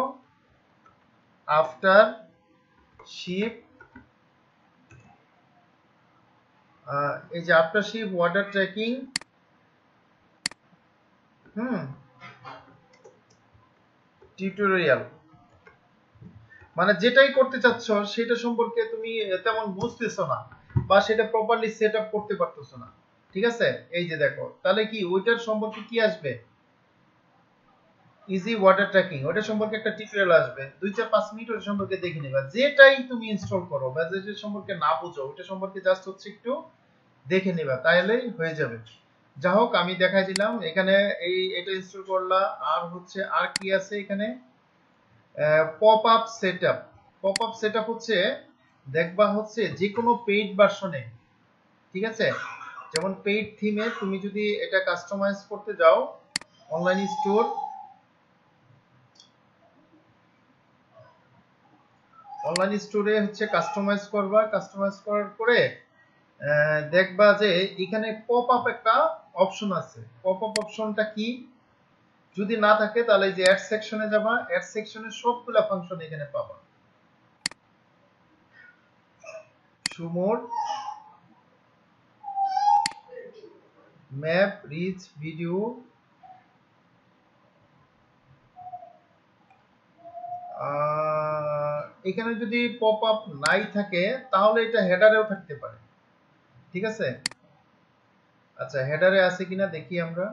আফটার শিপ, এই যে AfterShip water tracking, tutorial. মানে যেটাই করতে চাচ্ছ সেটা সম্পর্কে তুমি তেমন বুঝতেছো না বা সেটা প্রপারলি সেট আপ করতে পারতেছো না, ঠিক আছে। এই যে দেখো, তাহলে কি ওইটার সম্পর্কে কি আসবে, ইজি ওয়াটার ট্র্যাকিং, ওটা সম্পর্কে একটা টিউটোরিয়াল আসবে, 2-4-5 মিনিট ওটা সম্পর্কে দেখে নিবা। যেটাই তুমি ইনস্টল করো বা যেটা সম্পর্কে না বুঝো ওটা সম্পর্কে জাস্ট হচ্ছে একটু দেখে নিবা, তাহলেই হয়ে যাবে। যা হোক, আমি দেখাই দিলাম এখানে। এটা ইনস্টল করলা। আর হচ্ছে আর কি আছে এখানে, pop up setup. Pop up setup হচ্ছে দেখবা হচ্ছে যে কোনো পেইড ভার্সনে, ঠিক আছে। যেমন পেইড থিমে তুমি যদি এটা কাস্টমাইজ করতে যাও, অনলাইন স্টোর, অনলাইন স্টোরে হচ্ছে কাস্টমাইজ করবা। কাস্টমাইজ করার পরে দেখবা যে এখানে পপ আপ একটা অপশন আছে। পপ আপ অপশনটা কি, যদি না থাকে তাহলে এই যে অ্যাড সেকশনে যাবা, অ্যাড সেকশনে সবগুলা ফাংশন এখানে পাবা। সুমোর, ম্যাপ, রিচ, ভিডিও, এখানে যদি পপ আপ নাই থাকে তাহলে এটা হেডারেও থাকতে পারে, ঠিক আছে। আচ্ছা, হেডারে আছে কিনা দেখি আমরা।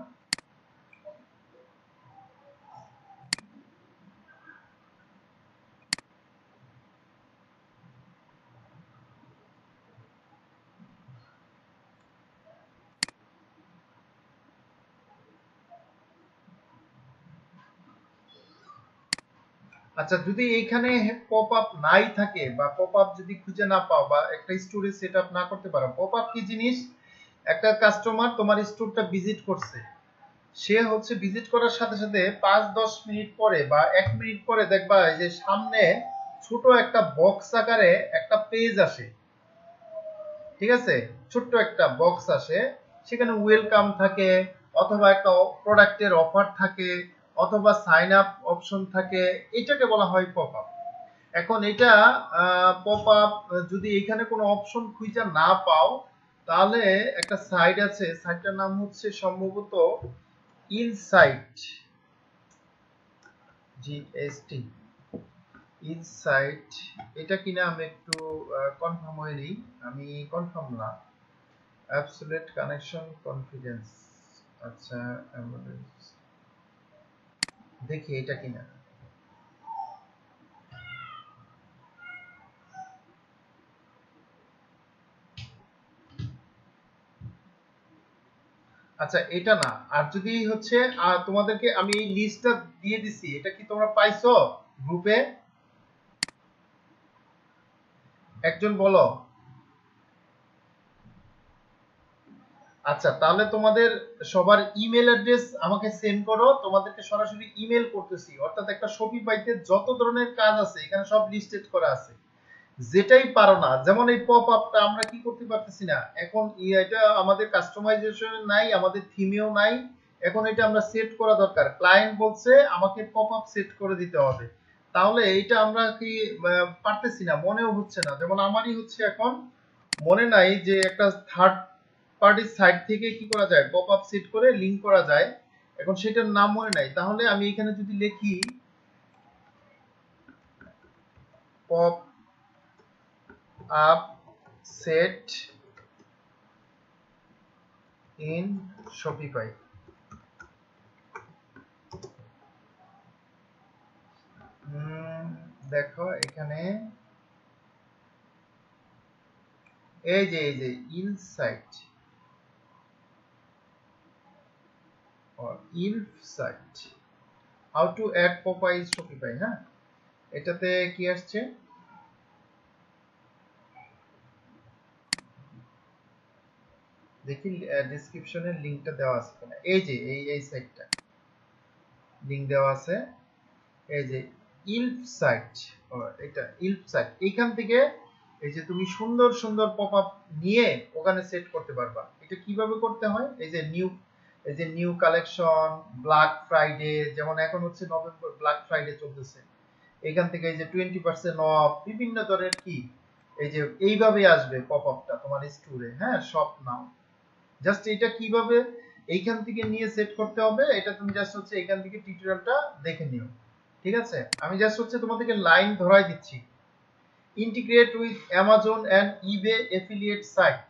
আচ্ছা, যদি এইখানে পপ আপ নাই থাকে বা পপ আপ যদি খুঁজে না পাও বা একটা স্টোরে সেট আপ না করতে পারো, পপ আপ কি জিনিস, একটা কাস্টমার তোমার স্টোরটা ভিজিট করছে, সে হচ্ছে ভিজিট করার সাথে সাথে 5-10 মিনিট পরে বা 1 মিনিট পরে দেখবা যে সামনে ছোট একটা বক্স আকারে একটা পেজ আসে, ঠিক আছে। ছোট্ট একটা বক্স আসে, সেখানে ওয়েলকাম থাকে, অথবা একটা প্রোডাক্টের অফার থাকে, অথবা সাইন আপ অপশন থাকে। এটাকে বলা হয় পপ আপ। এখন এটা পপ আপ যদি এখানে কোনো অপশন খুঁজে না পাও, তাহলে একটা সাইট আছে, সাইটটার নাম হচ্ছে সম্ভবত ইনসাইট, জিএসটি, ইনসাইট। এটা কিনা আমি একটু কনফার্ম হয়ে নিই, আমি কনফার্ম না। অ্যাবসলিউট কানেকশন কনফিডেন্স, আচ্ছা, দেখি এটা কিনা। আচ্ছা এটা না, আর যদি হচ্ছে তোমাদেরকে আমি এই লিস্টটা দিয়ে দিছি, এটা কি তোমরা পাইছো গ্রুপে? একজন বলো। আচ্ছা তাহলে তোমাদের সবার ইমেল অ্যাড্রেস আমাকে সেন্ড করো, তোমাদেরকে সরাসরি ইমেল করতেছি। অর্থাৎ একটা শপিফাইতে যত ধরনের কাজ আছে এখানে সব লিস্টেড করা আছে। যেটাই পারো না, যেমন এই পপ আপটা আমরা কি করতে পারতেছি না এখন, এটা আমাদের কাস্টমাইজেশন নাই, আমাদের থিমেও নাই। এখন এটা আমরা সেট করা দরকার, ক্লায়েন্ট বলছে আমাকে পপ আপ সেট করে দিতে হবে। তাহলে এইটা আমরা কি পারতেছি না, মনেও হচ্ছে না। যেমন আমারই হচ্ছে এখন মনে নাই যে একটা থার্ড পার্টি সাইট থেকে কি করা যায়, পপ আপ সেট করে লিংক করা যায়। এখন সেটার নাম মনে নাই, তাহলে আমি এখানে যদি লিখি pop up set in Shopify, দেখো এখানে এই যে insight or insight how to add Popeye in Shopify, হ্যাঁ এটাতে কি আসছে, দেখি ডেসক্রিপশনের লিংকটা দেওয়া আছে কিনা। এই যে এই সাইটটা লিংক দেওয়া আছে, এই যে ইলফ সাইট, এটা ইলফ সাইট। এইখান থেকে এই যে তুমি সুন্দর সুন্দর পপআপ নিয়ে ওখানে সেট করতে পারবা। এটা কিভাবে করতে হয়, এই যে নিউ কালেকশন, ব্ল্যাক ফ্রাইডে, যেমন এখন হচ্ছে নভেম্বর ব্ল্যাক ফ্রাইডে চলতেছে, এখান থেকে এই যে 20% অফ, বিভিন্ন ধরনের কি এই যে এইভাবে আসবে পপআপটা তোমার স্টোরে, হ্যাঁ শপ নাও। জাস্ট এটা কিভাবে এইখান থেকে নিয়ে সেট করতে হবে, এটা তুমি জাস্ট হচ্ছে এখান থেকে টিউটোরিয়ালটা দেখে নিও। ঠিক আছে, আমি জাস্ট হচ্ছে তোমাদেরকে লাইন ধরাই দিচ্ছি। Integrate with Amazon and eBay affiliate site,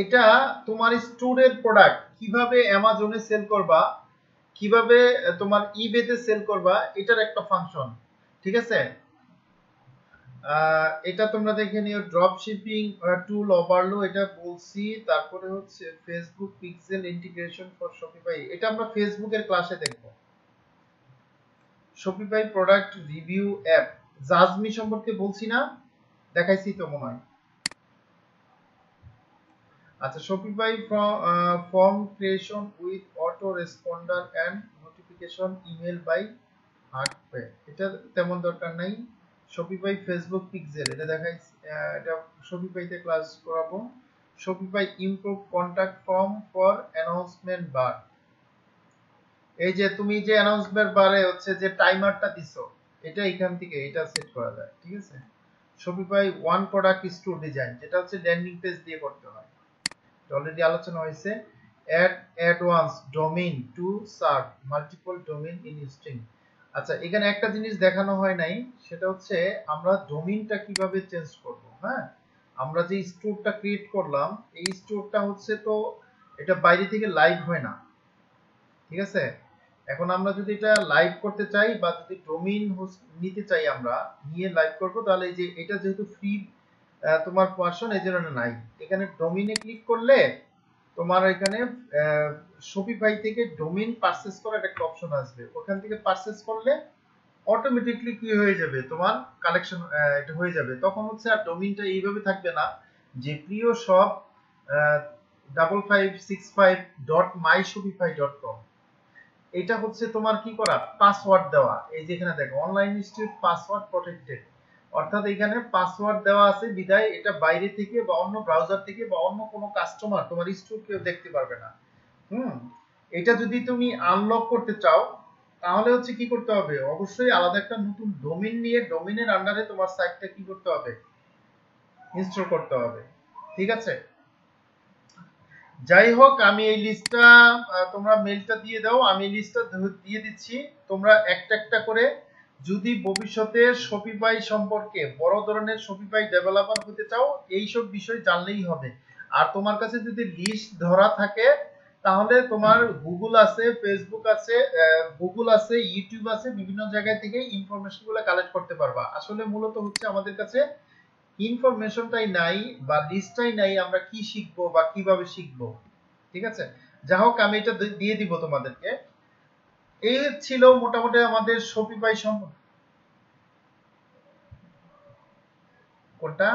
এটা তোমার স্টোরের প্রোডাক্ট কিভাবে অ্যামাজনে সেল করবা, কিভাবে তোমার ইবেতে সেল করবা, এটার একটা ফাংশন। ঠিক আছে, এটা তোমরা দেখে নিও। ড্রপ শিপিং টুল ওভারলো, এটা বলছি। তারপরে হচ্ছে Facebook pixel integration for Shopify, এটা আমরা ফেসবুকের ক্লাসে দেখব। Shopify product review app, Judgeme সম্পর্কে বলছি না, দেখাইছি তো মনে হয়। আচ্ছা Shopify form creation with auto responder and notification email by Heartway, এটা তেমন দরকার নাই। শপিফাই ফেসবুক পিক্সেল, এটা দেখাই, এটা শপিফাইতে ক্লাস করাবো। Shopify improve contact form for announcement bar, এই যে তুমি যে অ্যানাউন্সমেন্ট বারে হচ্ছে যে টাইমারটা দিছো, এটা এখান থেকে এটা সেট করা যায়। ঠিক আছে, Shopify one product store design, যেটা হচ্ছে ল্যান্ডিং পেজ দিয়ে করতে হয়, অলরেডি আলোচনা হয়েছে। Add advance domain to serve multiple domain in string. আচ্ছা এখানে একটা জিনিস দেখানো হয় নাই, সেটা হচ্ছে আমরা ডোমেইনটা কিভাবে চেঞ্জ করব। হ্যাঁ, আমরা যে স্টোরটা ক্রিয়েট করলাম, এই স্টোরটা হচ্ছে তো এটা বাইরে থেকে লাইভ হয় না। ঠিক আছে, এখন আমরা যদি এটা লাইভ করতে চাই বা যদি ডোমেইন নিতে চাই, আমরা নিয়ে লাইভ করব, তাহলে এই যে এটা যেহেতু ফ্রি তোমার ভার্সন, এই জন্য নাই। এখানে ডোমেইনে ক্লিক করলে তোমার এখানে শপিফাই থেকে ডোমেইন পারচেজ করার একটা অপশন আসবে, ওখান থেকে পারচেজ করলে অটোমেটিকলি কি হয়ে যাবে, তোমার কালেকশন এটা হয়ে যাবে। তখন হচ্ছে আর ডোমেইনটা এইভাবে থাকবে না যে প্রিয় শপ 5565.myshopify.com, এটা হচ্ছে তোমার কি করা, পাসওয়ার্ড দেওয়া। এই যে এখানে দেখো অনলাইন স্টোর পাসওয়ার্ড প্রটেক্টেড, অর্থাৎ এখানে পাসওয়ার্ড দেওয়া আছে বিদায় এটা বাইরে থেকে বা অন্য ব্রাউজার থেকে বা অন্য কোনো কাস্টমার তোমার স্টোর কেউ দেখতে পারবে না। এটা যদি তুমি আনলক করতে চাও, তাহলে হচ্ছে কি করতে হবে, অবশ্যই আলাদা একটা নতুন ডোমেইন নিয়ে ডোমেইনের আন্ডারে তোমার সাইটটা কি করতে হবে, ইনস্টল করতে হবে। ঠিক আছে, যাই হোক আমি এই লিস্টটা, তোমরা মেলটা দিয়ে দাও, আমি এই লিস্টটা দিয়ে দিচ্ছি। তোমরা একটা একটা করে যদি ভবিষ্যতে শপিফাই সম্পর্কে বড় ধরনের শপিফাই ডেভেলপার হতে চাও, এই সব বিষয় জানলেই হবে। আর তোমার কাছে যদি লিস্ট ধরা থাকে, তাহলে তোমার গুগল আছে, ফেসবুক আছে, গুগল আছে, ইউটিউব আছে, বিভিন্ন জায়গা থেকে ইনফরমেশন গুলো কালেক্ট করতে পারবা। আসলে মূলত হচ্ছে আমাদের কাছে ইনফরমেশনটাই নাই বা লিস্টটাই নাই আমরা কি শিখবো বা কিভাবে শিখবো। ঠিক আছে, যা হোক আমি এটা দিয়ে দিব তোমাদেরকে। এই ছিল মোটামুটি আমাদের শপিফাই সম্পর্কে। কোনটা?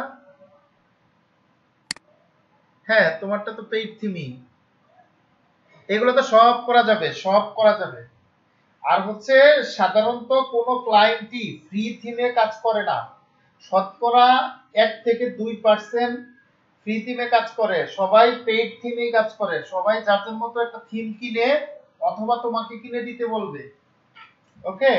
হ্যাঁ, তোমারটা তো পেইড থিমই। এগুলো তো সব করা যাবে, সব করা যাবে। আর হচ্ছে সাধারণত কোনো ক্লায়েন্টই ফ্রি থিমে কাজ করে না। শতকরা 1 থেকে 2% ফ্রি থিমে কাজ করে, সবাই পেইড থিমেই কাজ করে। সবাই যাদের মতো একটা থিম কিনে অথবা তোমাকে কিনে দিতে বলবে। ওকে,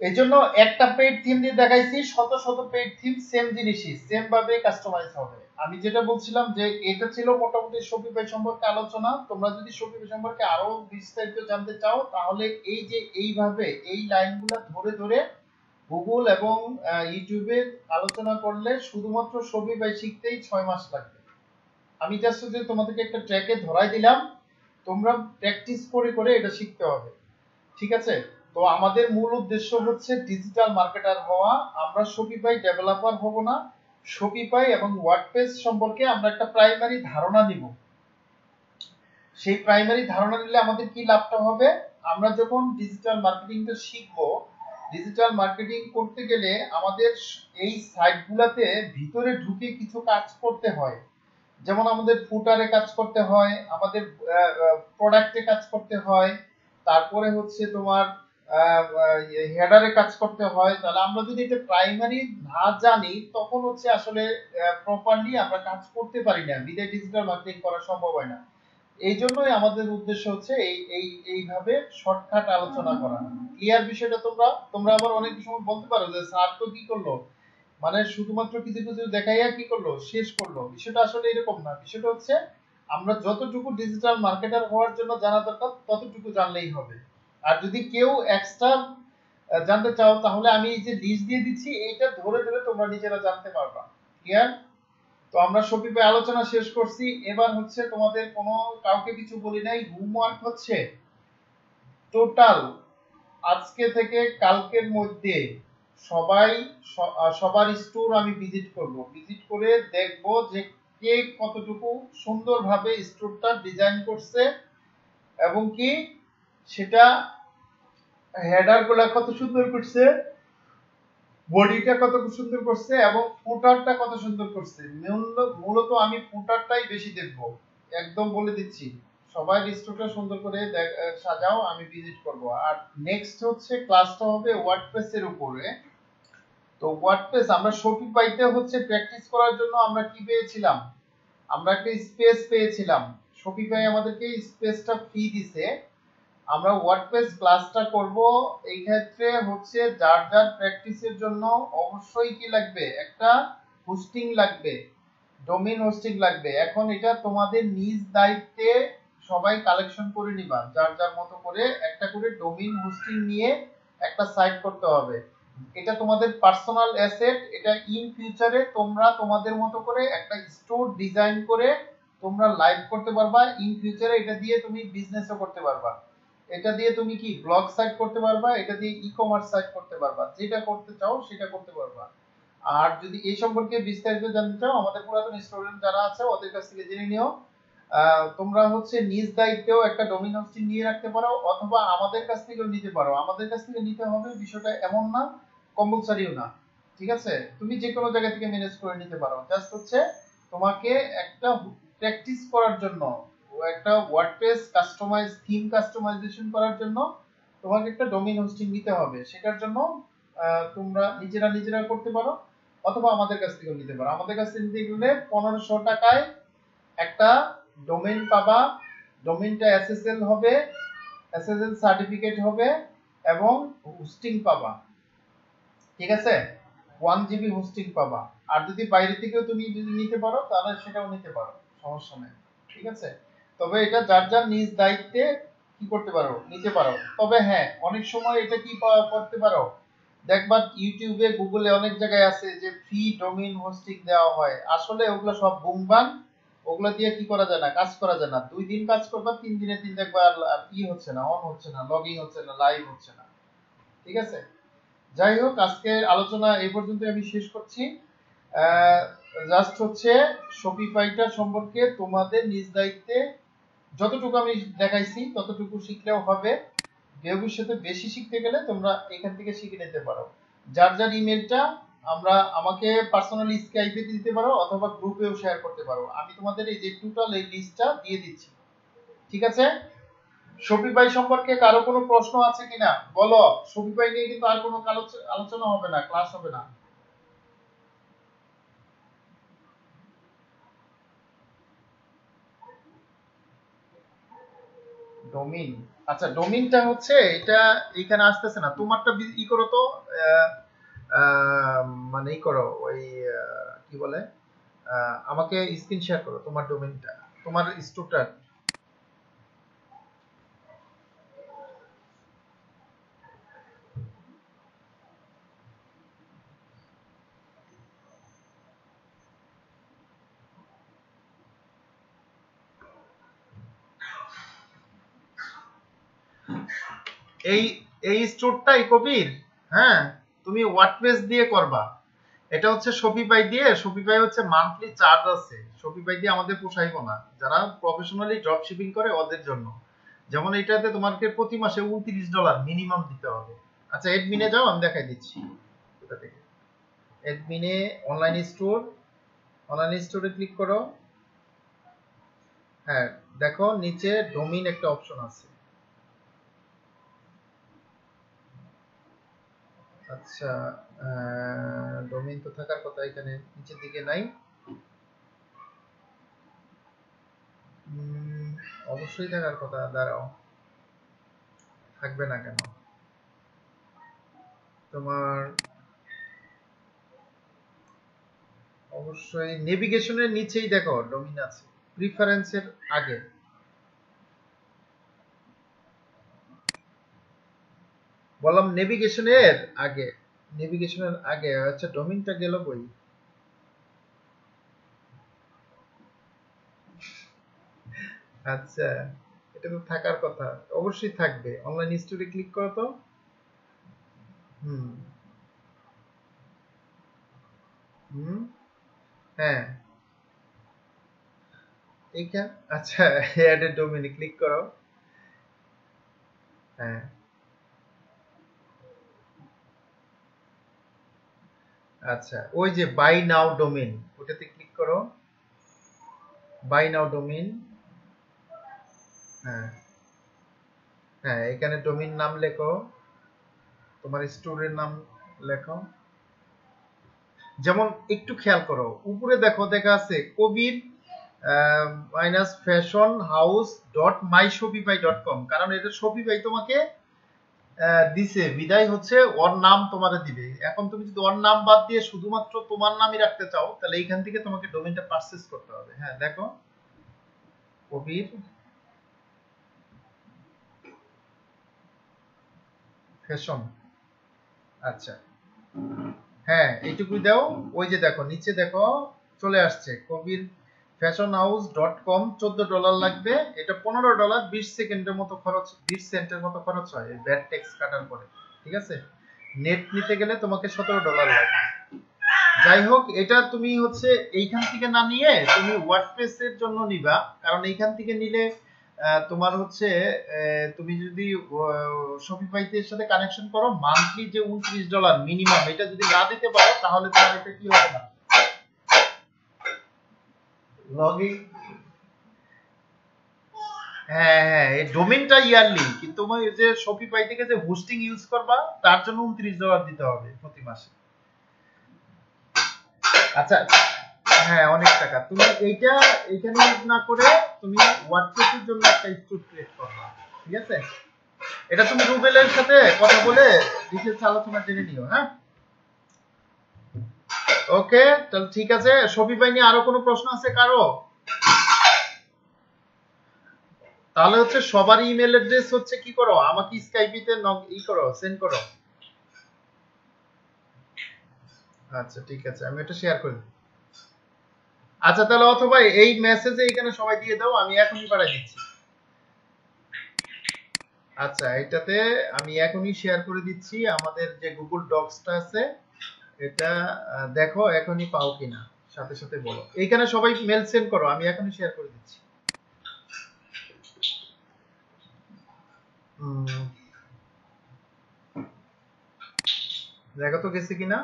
এই জন্য একটা পেইড থিম দিয়ে দেখাইছি, শত শত পেইড থিম সেম জিনিসই সেম ভাবে কাস্টমাইজ হবে। আমি যেটা বলছিলাম যে এটা ছিল মোটামুটি শপিফাই সম্পর্কে আলোচনা। তোমরা যদি শপিফাই সম্পর্কে আরো বিস্তারিত জানতে চাও তাহলে এই যে এইভাবে এই লাইনগুলো ধরে ধরে গুগল এবং ইউটিউবে আলোচনা করলে শুধুমাত্র শপিফাই শিখতেই 6 মাস লাগবে। আমি জাস্ট যে তোমাদেরকে একটা ট্র্যাকে ধরাই দিলাম, তোমরা প্র্যাকটিস করে করে এটা শিখতে হবে। ঠিক আছে, তো আমাদের মূল উদ্দেশ্য হচ্ছে ডিজিটাল মার্কেটার হওয়া। আমরা শপিফাই ডেভেলপার হব না। শপিফাই এবং ওয়ার্ডপ্রেস সম্পর্কে আমরা একটা প্রাইমারি ধারণা নিব। সেই প্রাইমারি ধারণা নিলে আমাদের কি লাভটা হবে? আমরা যখন ডিজিটাল মার্কেটিংটা শিখবো, ডিজিটাল মার্কেটিং করতে গেলে আমাদের এই সাইটগুলোতে ভিতরে ঢুকে কিছু কাজ করতে হয়। যেমন আমাদের ফুটারে কাজ করতে হয়, আমাদের প্রোডাক্টে কাজ করতে হয়, তারপরে হচ্ছে তোমার হেডারে কাজ করতে হয়। তাহলে আমরা যদি এটা প্রাইমারি না জানি তখন হচ্ছে আসলে প্রপারলি আমরা কাজ করতে পারি না, বিদায় ডিজিটাল মার্কেটিং করা সম্ভব হয় না। এই জন্যই আমাদের উদ্দেশ্য হচ্ছে এইভাবে শর্টকাট আলোচনা করা। ক্লিয়ার বিষয়টা? তোমরা আবার অনেক সময় বলতে পারো যে স্যার তো কি করলো, মানে শুধুমাত্র কিছু কিছু দেখাইয়া কি করলো, শেষ করলো। বিষয়টা আসলে এরকম না। বিষয়টা হচ্ছে আমরা যতটুকু ডিজিটাল মার্কেটার হওয়ার জন্য জানা দরকার ততটুকু জানলেই হবে। আর যদি কেউ এক্সট্রা জানতে চাও তাহলে আমি এই যে লিস্ট দিয়ে দিচ্ছি এইটা ধরে ধরে তোমরা নিজেরা জানতে পারবা। ক্লিয়ার? তো আমরা শপিফাই আলোচনা শেষ করছি। এবার হচ্ছে তোমাদের কোনো কাউকে কিছু বলি নাই। হোমওয়ার্ক হচ্ছে টোটাল আজকে থেকে কালকের মধ্যে সবাই সবার স্টোর আমি ভিজিট করব। ভিজিট করে দেখব যে কে কতটুকু সুন্দরভাবে স্টোরটা ডিজাইন করছে এবং কি সেটা হেডার গুলা কত সুন্দর করছে, বডিটা কত সুন্দর করছে এবং ফুটারটা কত সুন্দর করছে। মূলত আমি ফুটারটাই বেশি দেখব, একদম বলে দিচ্ছি। সবাই স্টোরটা সুন্দর করে সাজাও, আমি ভিজিট করব। আর নেক্সট হচ্ছে ক্লাসটা হবে ওয়ার্ডপ্রেস এর উপরে। তো ওয়ার্ডপ্রেস আমরা শপিফাইতে হচ্ছে প্র্যাকটিস করার জন্য আমরা কি পেয়েছিলাম? আমরা একটা স্পেস পেয়েছিলাম। শপিফাই আমাদেরকে স্পেসটা ফ্রি দিছে। আমরা ওয়ার্ডপ্রেস ক্লাসটা করব। এই ক্ষেত্রে হচ্ছে যার যার প্র্যাকটিসের জন্য অবশ্যই কি লাগবে, একটা হোস্টিং লাগবে, ডোমেইন হোস্টিং লাগবে। এখন এটা তোমাদের নিজ দায়িত্বে সবাই কালেকশন করে নিবা, যার যার মতো করে একটা করে ডোমেইন হোস্টিং নিয়ে একটা সাইট করতে হবে। এটা তোমাদের পার্সোনাল অ্যাসেট। এটা ইন ফিউচারে তোমরা তোমাদের মতো করে একটা স্টোর ডিজাইন করে তোমরা লাইভ করতে পারবা। ইন ফিউচারে এটা দিয়ে তুমি বিজনেসও করতে পারবা। এটা দিয়ে তুমি কি ব্লগ সাইট করতে পারবা, এটা দিয়ে ই কমার্স সাইট করতে পারবা। যেটা করতে চাও সেটা করতে পারবা। আর যদি এই সম্পর্কে বিস্তারিত জানতে চাও আমাদের পুরাতন স্টুডেন্ট যারা আছে ওদের কাছ থেকে জেনে নিও। তোমরা হচ্ছে নিজ দায়িত্বেও একটা ডোমেইন হোস্টিং নিয়ে রাখতে পারো অথবা আমাদের কাছ থেকেও নিতে পারো। আমাদের কাছ থেকে নিতে হবে বিষয়টা এমন না, কম্পালসারিও না। ঠিক আছে, তুমি যে কোনো জায়গা থেকে ম্যানেজ করে নিতে পারো। জাস্ট হচ্ছে তোমাকে একটা প্র্যাকটিস করার জন্য, একটা ওয়ার্ডপ্রেস কাস্টমাইজ থিম কাস্টমাইজেশন করার জন্য তোমাকে একটা ডোমেইন হোস্টিং নিতে হবে। সেটার জন্য তোমরা নিজেরা নিজেরা করতে পারো অথবা আমাদের কাছ থেকে নিতে পারো। আমাদের কাছ থেকে নিতে গেলে 1500 টাকায় একটা ডোমেইন পাবা। ডোমেইনটা এসএসএল হবে, এসএসএল সার্টিফিকেট হবে এবং হোস্টিং পাবা। ঠিক আছে, 1 GB হোস্টিং পাবা। আর যদি বাইরে থেকেও তুমি যদি নিতে পারো তাহলে সেটাও নিতে পারো, সমস্যা নেই। ঠিক আছে, তবে এটা যার যার নিজ দায়িত্বে কি করতে পারো, নিতে পারো। তবে হ্যাঁ, অনেক সময় এটা কি করতে পারো, দেখবা ইউটিউবে গুগলে অনেক জায়গায় আছে যে ফ্রি ডোমেইন হোস্টিং দেওয়া হয়। আসলে ওগুলো সব বুমবাং। ওগুলো দিয়ে কি করা যায় না, কাজ করা যায় না। 2 দিন কাজ করবা, 3 দিনের দিন দেখবা আর কি হচ্ছে না, অন হচ্ছে না, লগইন হচ্ছে না, লাইভ হচ্ছে না। ঠিক আছে, যাই হোক আজকের আলোচনা এই পর্যন্ত আমি শেষ করছি। জাস্ট হচ্ছে শপিফাইটা সম্পর্কে তোমাদের নিজ দায়িত্বে যতটুকু আমি দেখাইছি ততটুকু শিখলেও হবে। ভবিষ্যতে বেশি শিখতে গেলে তোমরা এখান থেকে শিখে নিতে পারো। যার যার ইমেলটা আমাকে পার্সোনালি স্কাইপে দিতে পারো অথবা গ্রুপেও শেয়ার করতে পারো। আমি তোমাদের এই যে টোটাল এই লিস্টটা দিয়ে দিচ্ছি, ঠিক আছে? শপিফাই সম্পর্কে কারো কোনো প্রশ্ন আছে কিনা বলো। শপিফাই নিয়ে কিন্তু আর কোনো আলোচনা হবে না, ক্লাস হবে না। ডোমিন, আচ্ছা ডোমিনটা হচ্ছে এটা এখানে আসতেছে না, তোমারটা ই করো তো, আহ, আহ, মানে ই করো ওই কি বলে, আমাকে স্ক্রিন শেয়ার করো তোমার ডোমেইনটা, তোমার স্টোরটা। এই এই স্টোরটাই কবির, হ্যাঁ তুমি ওয়ার্ডপ্রেস দিয়ে করবা। এটা হচ্ছে শপিফাই দিয়ে, শপিফাই হচ্ছে মান্থলি চার্জ আছে, শপিফাই দিয়ে আমাদের পোষাইবো না, যারা প্রফেশনালি ড্রপ শিপিং করে ওদের জন্য। যেমন এটাতে তোমাকে প্রতি মাসে $29 মিনিমাম দিতে হবে। আচ্ছা এডমিনে যাও, আমি দেখাই দিচ্ছি কোথা থেকে। এডমিনে অনলাইন স্টোর, অনলাইন স্টোরে ক্লিক করো। হ্যাঁ দেখো নিচে ডোমিন একটা অপশন আছে। আচ্ছা ডোমিন তো থাকার কথা এখানে নিচের দিকে নাই। অবশ্যই থাকার কথা, দাঁড়াও, থাকবে না কেন? তোমার অবশ্যই নেভিগেশনের নিচেই দেখো ডোমিন আছে, প্রিফারেন্সের আগে। বললাম নেভিগেশনের আগে, নেভিগেশনের আগে। আচ্ছা ডোমিনটা গেল কই? আচ্ছা এটা তো থাকার কথা, অবশ্যই থাকবে। অনলাইন স্টোরে ক্লিক করো তো। হুম হুম হ্যাঁ এইখান, আচ্ছা অ্যাড এ ডোমেইনে ক্লিক করো। হ্যাঁ আচ্ছা ওই যে বাই নাও ডোমেইন, ওটাতে ক্লিক করো। বাই নাও ডোমেইন, হ্যাঁ হ্যাঁ এখানে ডোমেইন নাম লেখো, তোমার স্টোরের নাম লেখো। যেমন একটু খেয়াল করো উপরে দেখো, দেখা আছে Kabir minus fashion house dot my Shopify dot com, কারণ এটা শপিফাই তোমাকে দিছে বিদায় হচ্ছে ওর নাম তোমাদের দিবে। এখন তুমি যদি ওর নাম বাদ দিয়ে শুধুমাত্র তোমার নামই রাখতে চাও তাহলে এইখান থেকে তোমাকে ডোমেইনটা পারচেজ করতে হবে। হ্যাঁ দেখো কবির ফ্যাশন, আচ্ছা হ্যাঁ এইটুকুই দাও। ওই যে দেখো নিচে দেখো চলে আসছে কবির ফ্যাশন হাউস ডট কম, $14 লাগবে। এটা $15 20 সেকেন্ডের মতো খরচ, 20 সেন্টের মতো খরচ হয় ব্যাড ট্যাক্স কাটার পরে, ঠিক আছে? নেট নিতে গেলে তোমাকে $17 লাগবে। যাই হোক এটা তুমি হচ্ছে এইখান থেকে না নিয়ে তুমি ওয়ার্ডপ্রেস এর জন্য নিবা, কারণ এইখান থেকে নিলে তোমার হচ্ছে তুমি যদি শপিফাইতে এর সাথে কানেকশন করো মান্থলি যে $29 মিনিমাম, এটা যদি না দিতে পারো তাহলে তোমার এটা কি হবে না, লগইন। হ্যাঁ হ্যাঁ এই ডোমেইনটা ইয়ারলি, কিন্তু তুমি যে শপিফাই থেকে যে হোস্টিং ইউজ করবা তার জন্য $29 দিতে হবে প্রতি মাসে। আচ্ছা হ্যাঁ অনেক টাকা। তুমি এইটা এইখানে ইউজ না করে তুমি ওয়ার্ডপ্রেসের জন্য একটা স্টোর ক্রিয়েট করবা, ঠিক আছে? এটা তুমি রুবেলের সাথে কথা বলে ডিটেইলস আলোচনা জেনে নিও। হ্যাঁ ওকে তাহলে ঠিক আছে। শপিফাই নিয়ে আরো কোনো প্রশ্ন আছে কারো? তাহলে হচ্ছে সবার ইমেল অ্যাড্রেস হচ্ছে কি করো, আমাকে স্কাইপিতে ই করো, সেন্ড করো। আচ্ছা ঠিক আছে আমি এটা শেয়ার করি। আচ্ছা তাহলে অথবা এই মেসেজে এখানে সবাই দিয়ে দাও, আমি এখনই পাঠিয়ে দিচ্ছি। আচ্ছা এটাতে আমি এখনই শেয়ার করে দিচ্ছি আমাদের যে গুগল ডক্সটা আছে, এটা দেখো এখনই পাও কিনা, সাথে সাথে বলো। এইখানে সবাই মেল সেন্ড করো, আমি এখনই শেয়ার করে দিচ্ছি। দেখো তো গেছে কিনা।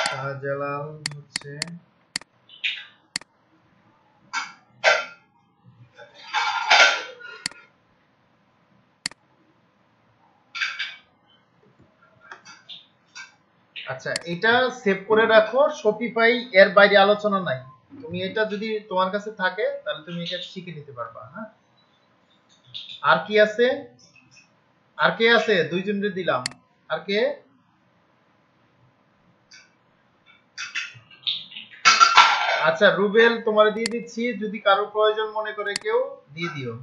শাহজালাল হচ্ছে আচ্ছা, এটা সেভ করে রাখো। শপিফাই এর বাইরে আলোচনা নাই। তুমি এটা যদি তোমার কাছে থাকে তাহলে তুমি এটা শিখে নিতে পারবা। হ্যাঁ, আর কি আছে? আর কে আছে? দুইজনকে দিলাম। আর কে? আচ্ছা রুবেল, তোমার দিয়ে দিচ্ছি, যদি কারো প্রয়োজন মনে করে কেউ দিয়ে দিও।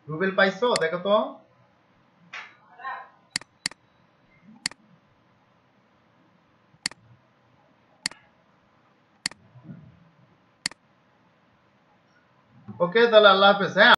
রুবেল পাইছো? দেখো তো। ওকে, তাহলে আল্লাহ হাফেজ। হ্যাঁ।